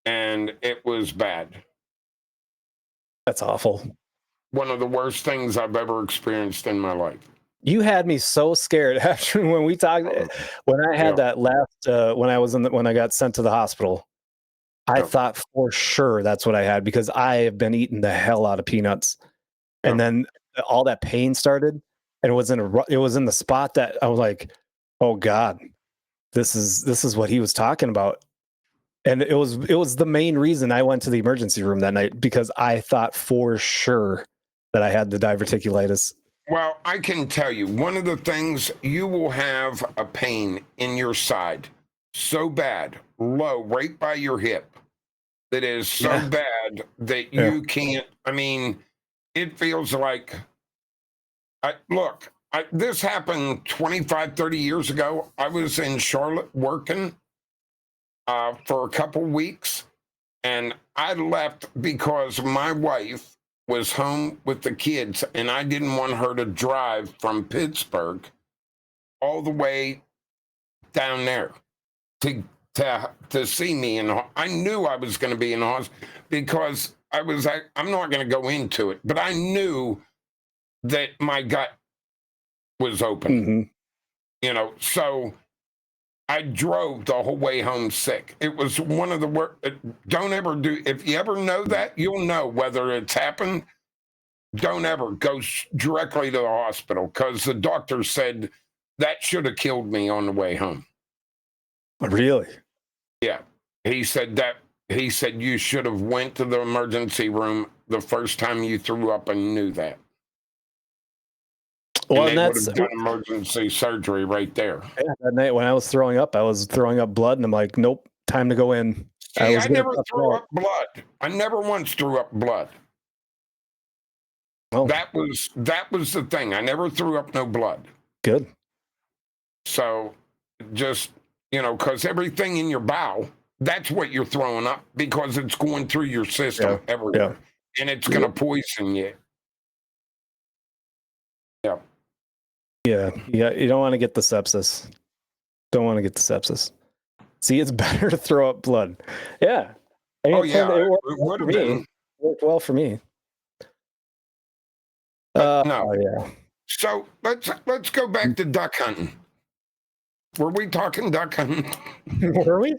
Speaker 3: And it was bad.
Speaker 4: That's awful.
Speaker 3: One of the worst things I've ever experienced in my life.
Speaker 4: You had me so scared after when we talked, when I had that last, when I got sent to the hospital. I thought for sure that's what I had, because I have been eating the hell out of peanuts. And then all that pain started, and it was in the spot that I was like, oh God, this is what he was talking about. And it was the main reason I went to the emergency room that night, because I thought for sure that I had the diverticulitis.
Speaker 3: Well, I can tell you, one of the things, you will have a pain in your side so bad, low, right by your hip, that is so bad that you can't. I mean, it feels like, this happened 25, 30 years ago. I was in Charlotte working for a couple weeks, and I left because my wife was home with the kids, and I didn't want her to drive from Pittsburgh all the way down there to see me. And I knew I was going to be in the hospital because I'm not going to go into it, but I knew that my gut was open, so I drove the whole way home sick. It was one of the worst. Don't ever do, if you ever know that, you'll know whether it's happened. Don't ever go directly to the hospital, because the doctor said that should have killed me on the way home.
Speaker 4: Really?
Speaker 3: Yeah. He said you should have went to the emergency room the first time you threw up and knew that.
Speaker 4: Well,
Speaker 3: and they would have done emergency surgery right there.
Speaker 4: Yeah, that night when I was throwing up blood, and I'm like, nope, time to go in.
Speaker 3: See, I never threw up blood. I never once threw up blood.
Speaker 4: Well,
Speaker 3: that was the thing. I never threw up no blood.
Speaker 4: Good.
Speaker 3: So just, because everything in your bowel, that's what you're throwing up, because it's going through your system everywhere. Yeah. And it's going to poison you. Yeah.
Speaker 4: Yeah. You don't want to get the sepsis. See, it's better to throw up blood. Yeah.
Speaker 3: It would have been.
Speaker 4: It worked well for me.
Speaker 3: No.
Speaker 4: Oh, yeah.
Speaker 3: So let's go back to duck hunting. Were we talking duck hunting?
Speaker 4: Were we?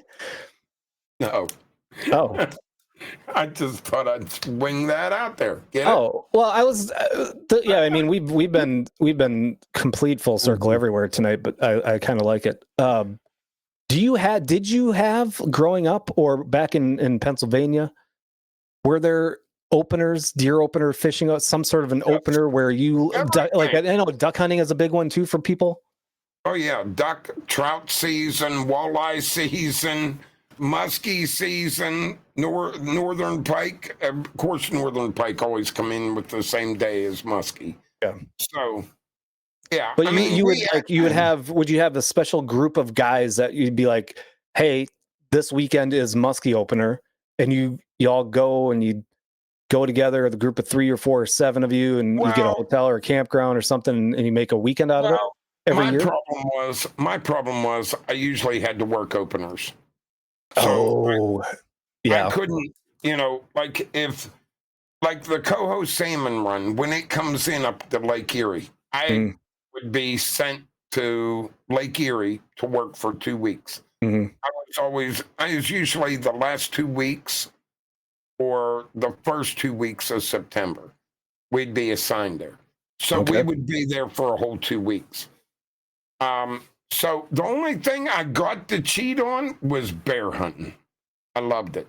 Speaker 3: No.
Speaker 4: Oh.
Speaker 3: I just thought I'd swing that out there.
Speaker 4: Well, I was, I mean, we've been complete full circle everywhere tonight, but I kind of like it. Did you have growing up or back in Pennsylvania, were there openers, deer opener, fishing, some sort of an opener where you I know duck hunting is a big one too for people?
Speaker 3: Oh yeah, duck, trout season, walleye season, muskie season, northern pike. Of course, northern pike always come in with the same day as muskie.
Speaker 4: Yeah.
Speaker 3: So, yeah.
Speaker 4: But would you have a special group of guys that you'd be like, hey, this weekend is muskie opener, and you all go and you go together, the group of 3 or 4 or 7 of you, and you get a hotel or a campground or something, and you make a weekend out of it every year?
Speaker 3: My problem was I usually had to work openers. So I couldn't, like the Coho salmon run, when it comes in up to Lake Erie, I would be sent to Lake Erie to work for 2 weeks. I was usually the last 2 weeks or the first 2 weeks of September, we'd be assigned there. So we would be there for a whole 2 weeks. So the only thing I got to cheat on was bear hunting. I loved it.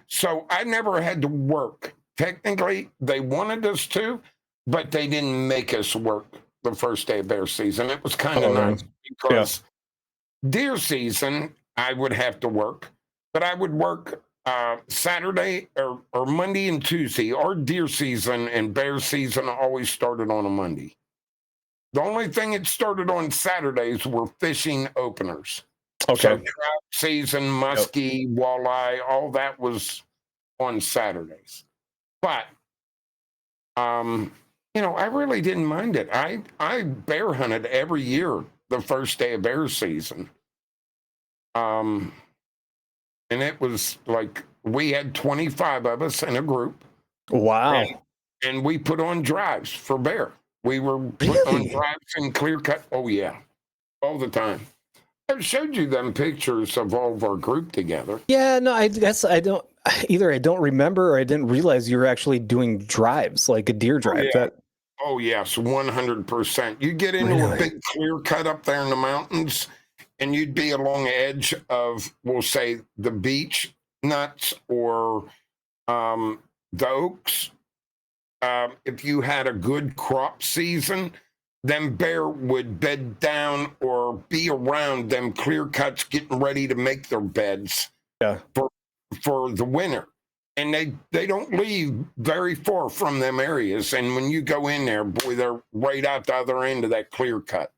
Speaker 3: So I never had to work. Technically, they wanted us to, but they didn't make us work the first day of bear season. It was kind of nice because deer season, I would have to work, but I would work Saturday or Monday and Tuesday. Our deer season and bear season always started on a Monday. The only thing it started on Saturdays were fishing openers.
Speaker 4: Okay.
Speaker 3: So trout season, muskie, walleye, all that was on Saturdays. But, I really didn't mind it. I bear hunted every year the first day of bear season. And it was like we had 25 of us in a group.
Speaker 4: Wow.
Speaker 3: And we put on drives for bear. We were put on drives and clear cut. Oh, yeah. All the time. I showed you them pictures of all of our group together.
Speaker 4: Yeah, no, I guess I don't remember or I didn't realize you were actually doing drives, like a deer drive.
Speaker 3: Oh, yes, 100%. You get into a big clear cut up there in the mountains, and you'd be along the edge of, we'll say, the beech nuts or the oaks, if you had a good crop season, them bear would bed down or be around them clear cuts getting ready to make their beds for the winter. And they don't leave very far from them areas. And when you go in there, boy, they're right out the other end of that clear cut.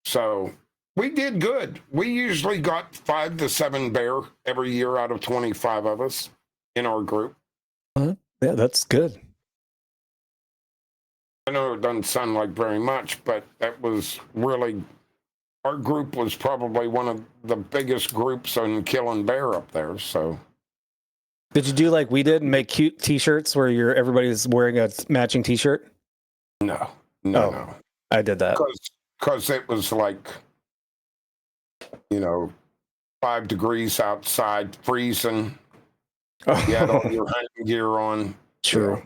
Speaker 3: So we did good. We usually got 5 to 7 bear every year out of 25 of us in our group.
Speaker 4: Yeah, that's good.
Speaker 3: I know it doesn't sound like very much, but that was really, our group was probably one of the biggest groups on killing bear up there. So,
Speaker 4: did you do like we did and make cute T-shirts where everybody's wearing a matching T-shirt?
Speaker 3: No.
Speaker 4: I did that
Speaker 3: because it was like, 5 degrees outside, freezing. You had all your hunting gear on.
Speaker 4: True.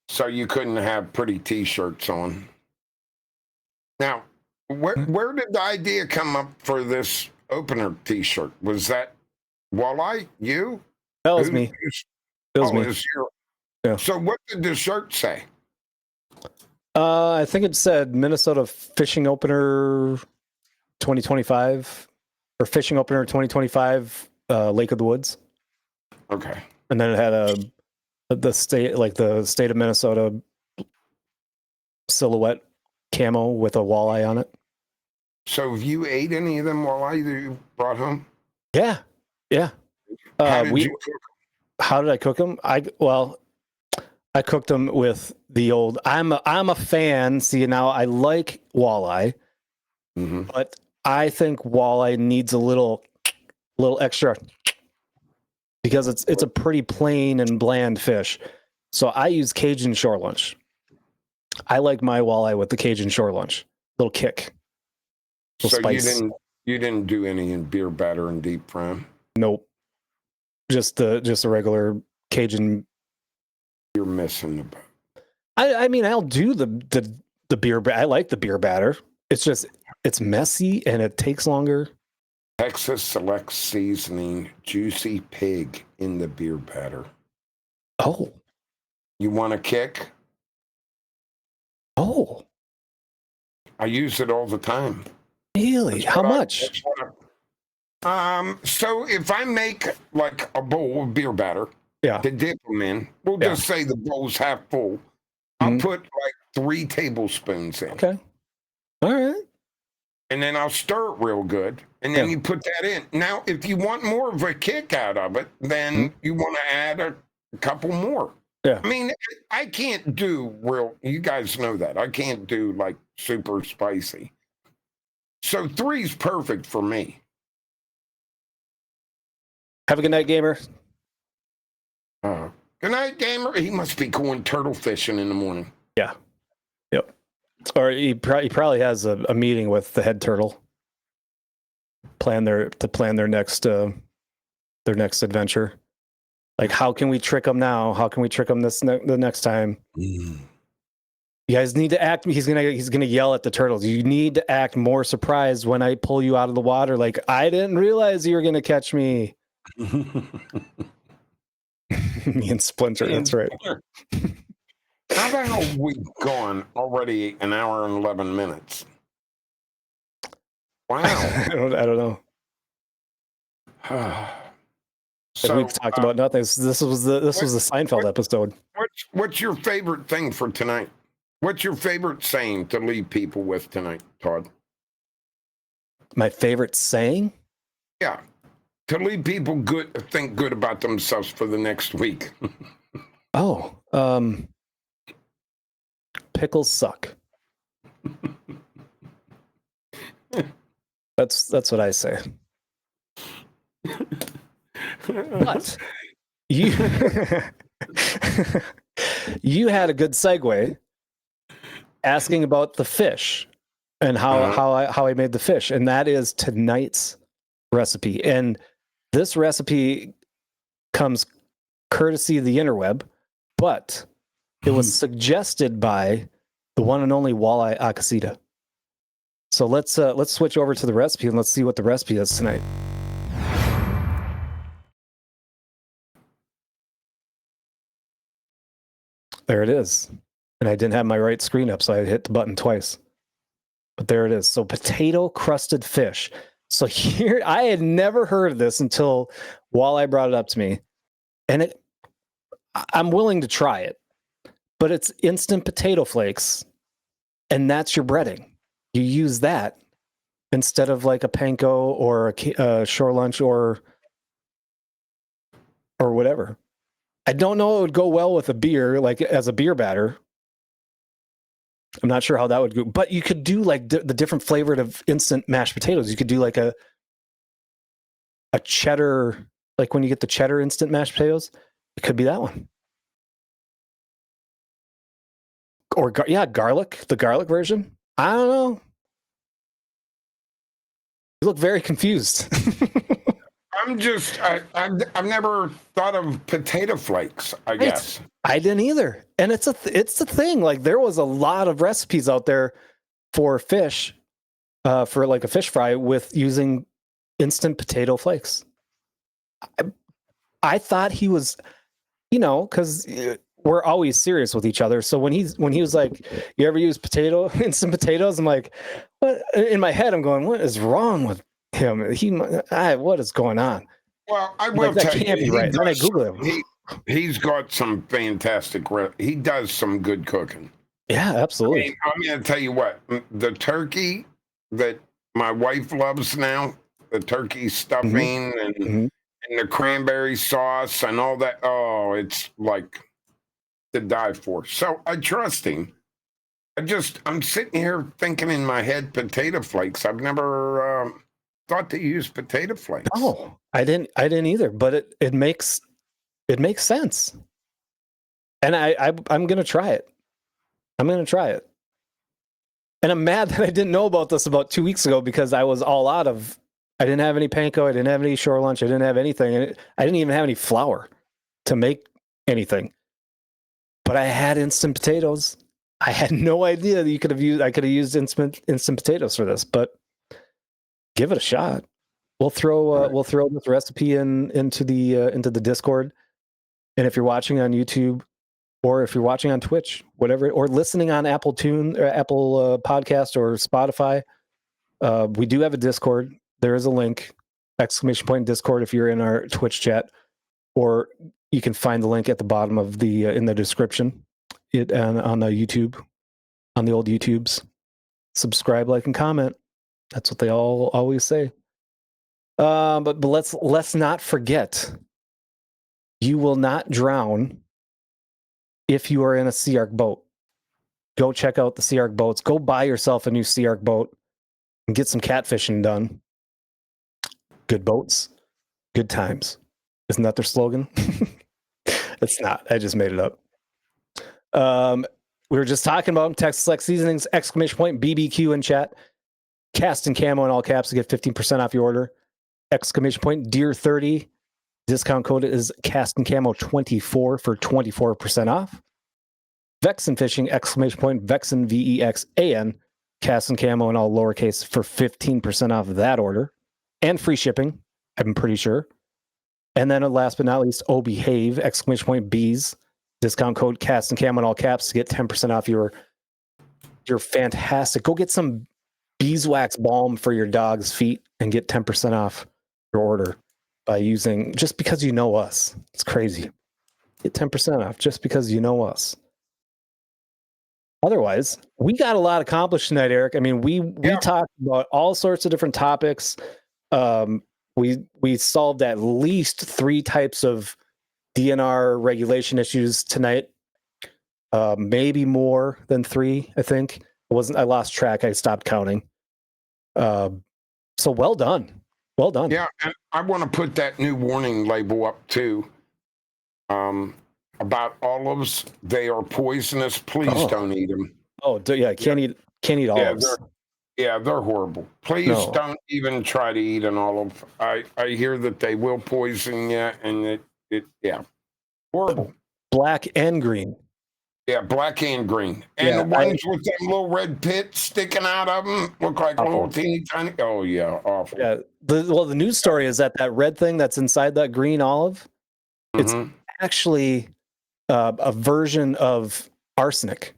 Speaker 3: So you couldn't have pretty T-shirts on. Now, where did the idea come up for this opener T-shirt? Was that Walleye? You?
Speaker 4: That was me. It was me.
Speaker 3: Yeah. So what did the shirt say?
Speaker 4: I think it said Minnesota Fishing Opener 2025 or Fishing Opener 2025 Lake of the Woods.
Speaker 3: Okay.
Speaker 4: And then it had the state of Minnesota silhouette camo with a walleye on it.
Speaker 3: So have you ate any of them walleye that you brought home?
Speaker 4: Yeah.
Speaker 3: How did you cook them?
Speaker 4: How did I cook them? I cooked them with the old. I'm a fan. See, now I like walleye, but I think walleye needs a little extra because it's a pretty plain and bland fish. So I use Cajun shore lunch. I like my walleye with the Cajun shore lunch. Little kick. Little spice.
Speaker 3: You didn't do any in beer batter and deep fry?
Speaker 4: Nope. Just a regular Cajun.
Speaker 3: You're missing the boat.
Speaker 4: I mean, I'll do the beer. I like the beer batter. It's just it's messy and it takes longer.
Speaker 3: Texas Select Seasoning Juicy Pig in the beer batter.
Speaker 4: Oh.
Speaker 3: You want a kick?
Speaker 4: Oh.
Speaker 3: I use it all the time.
Speaker 4: Really? How much?
Speaker 3: So if I make like a bowl of beer batter to dip them in, we'll just say the bowl's half full. I'll put like 3 tablespoons in.
Speaker 4: Okay. All right.
Speaker 3: And then I'll stir it real good. And then you put that in. Now, if you want more of a kick out of it, then you want to add a couple more.
Speaker 4: Yeah.
Speaker 3: I mean, I can't do you guys know that. I can't do like super spicy. So 3's perfect for me.
Speaker 4: Have a good night, gamer.
Speaker 3: Good night, gamer. He must be going turtle fishing in the morning.
Speaker 4: Yeah. Yep. Or he probably has a meeting with the head turtle. Plan their next adventure. Like, how can we trick him now? How can we trick him the next time? You guys need to act. He's gonna yell at the turtles. You need to act more surprised when I pull you out of the water. Like, I didn't realize you were gonna catch me. Me and Splinter. That's right.
Speaker 3: How the hell have we gone already an hour and 11 minutes? Wow.
Speaker 4: I don't know. So, we've talked about nothing. This was the Seinfeld episode.
Speaker 3: What's your favorite thing for tonight? What's your favorite saying to leave people with tonight, Todd?
Speaker 4: My favorite saying?
Speaker 3: Yeah. To leave people think good about themselves for the next week.
Speaker 4: Pickles suck. That's what I say. But you had a good segue asking about the fish and how I made the fish, and that is tonight's recipe. And this recipe comes courtesy of the interweb, but it was suggested by the one and only Walleye Akasita. So let's switch over to the recipe and let's see what the recipe is tonight. There it is. And I didn't have my right screen up, so I hit the button twice. But there it is. So potato crusted fish. So here, I had never heard of this until Walleye brought it up to me. And I'm willing to try it. But it's instant potato flakes. And that's your breading. You use that instead of like a panko or a shore lunch or whatever. I don't know it would go well with a beer, like as a beer batter. I'm not sure how that would go, but you could do like the different flavored of instant mashed potatoes. You could do like a cheddar, like when you get the cheddar instant mashed potatoes, it could be that one. Or garlic, the garlic version. I don't know. You look very confused.
Speaker 3: I've never thought of potato flakes, I guess.
Speaker 4: I didn't either. And it's the thing. Like there was a lot of recipes out there for fish, for like a fish fry with using instant potato flakes. I thought he was, because we're always serious with each other. So when he was like, "You ever use instant potatoes?" I'm like, what? In my head, I'm going, what is wrong with him? What is going on?
Speaker 3: Well, I will
Speaker 4: that
Speaker 3: tell
Speaker 4: can't
Speaker 3: you,
Speaker 4: be right. Then I Google him.
Speaker 3: He's got some fantastic. He does some good cooking.
Speaker 4: Yeah, absolutely.
Speaker 3: I'm going to tell you what, the turkey that my wife loves now, the turkey stuffing and the cranberry sauce and all that. Oh, it's like to die for. So I trust him. I'm sitting here thinking in my head, potato flakes. I've never thought to use potato flakes.
Speaker 4: Oh, I didn't either, but it makes sense. And I'm going to try it. And I'm mad that I didn't know about this about 2 weeks ago because I was all out of, I didn't have any panko. I didn't have any shore lunch. I didn't have anything. And I didn't even have any flour to make anything, but I had instant potatoes. I had no idea that I could have used instant potatoes for this, but give it a shot. We'll throw this recipe into the Discord. And if you're watching on YouTube or if you're watching on Twitch, whatever, or listening on Apple Podcast or Spotify, we do have a Discord. There is a link, ! Discord if you're in our Twitch chat, or you can find the link at the bottom of in the description. On the YouTube, on the old YouTubes. Subscribe, like, and comment. That's what they all always say. But let's not forget, you will not drown if you are in a Sea Arc boat. Go check out the Sea Arc boats. Go buy yourself a new Sea Arc boat and get some catfishing done. Good boats, good times. Isn't that their slogan? It's not. I just made it up. We were just talking about Texas Select Seasonings, ! BBQ in chat. Cast and Camo in all caps to get 15% off your order. ! Deer30. Discount code is Cast and Camo 24 for 24% off. Vexen Fishing! Vexen VEXAN. Cast and Camo in all lowercase for 15% off that order. And free shipping, I'm pretty sure. And then last but not least, Oh Behave! Bees. Discount code Cast and Camo in all caps to get 10% off your fantastic. Go get some beeswax balm for your dog's feet and get 10% off your order by using, just because you know us. It's crazy. Get 10% off just because you know us. Otherwise, we got a lot accomplished tonight, Eric. I mean, we talked about all sorts of different topics. We solved at least 3 types of DNR regulation issues tonight. Maybe more than 3, I think. I lost track. I stopped counting. So well done. Well done.
Speaker 3: Yeah, and I want to put that new warning label up too. About olives, they are poisonous. Please don't eat them.
Speaker 4: Oh, yeah, can't eat olives.
Speaker 3: They're horrible. Please don't even try to eat an olive. I hear that they will poison you, and it horrible.
Speaker 4: Black and green.
Speaker 3: Yeah, black and green. And
Speaker 4: Yeah,
Speaker 3: the ones with them little red pits sticking out of them look like
Speaker 4: Awful.
Speaker 3: little teeny tiny. Oh, yeah, awful.
Speaker 4: Yeah. The news story is that red thing that's inside that green olive, it's
Speaker 3: Mhm.
Speaker 4: actually a version of arsenic.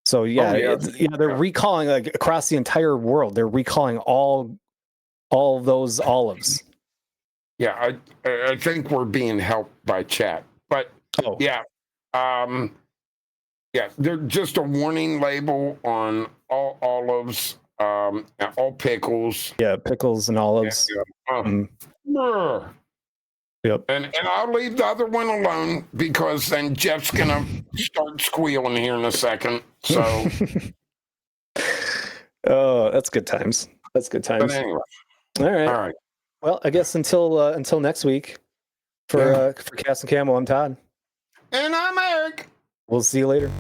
Speaker 4: So yeah,
Speaker 3: yeah.
Speaker 4: they're recalling like across the entire world. They're recalling all those olives.
Speaker 3: Yeah, I think we're being helped by chat. But
Speaker 4: Oh,
Speaker 3: yeah, yeah, they're just a warning label on all olives, all pickles.
Speaker 4: yeah, pickles and olives.
Speaker 3: Yeah. Brr.
Speaker 4: Yep.
Speaker 3: And I'll leave the other one alone because then Jeff's gonna start squealing here in a second. So,
Speaker 4: Oh, that's good times. That's good
Speaker 3: but
Speaker 4: times.
Speaker 3: anyway,
Speaker 4: All right.
Speaker 3: all right.
Speaker 4: Well, I guess until next week for Cast and Camo, I'm Todd.
Speaker 3: And I'm Eric.
Speaker 4: We'll see you later.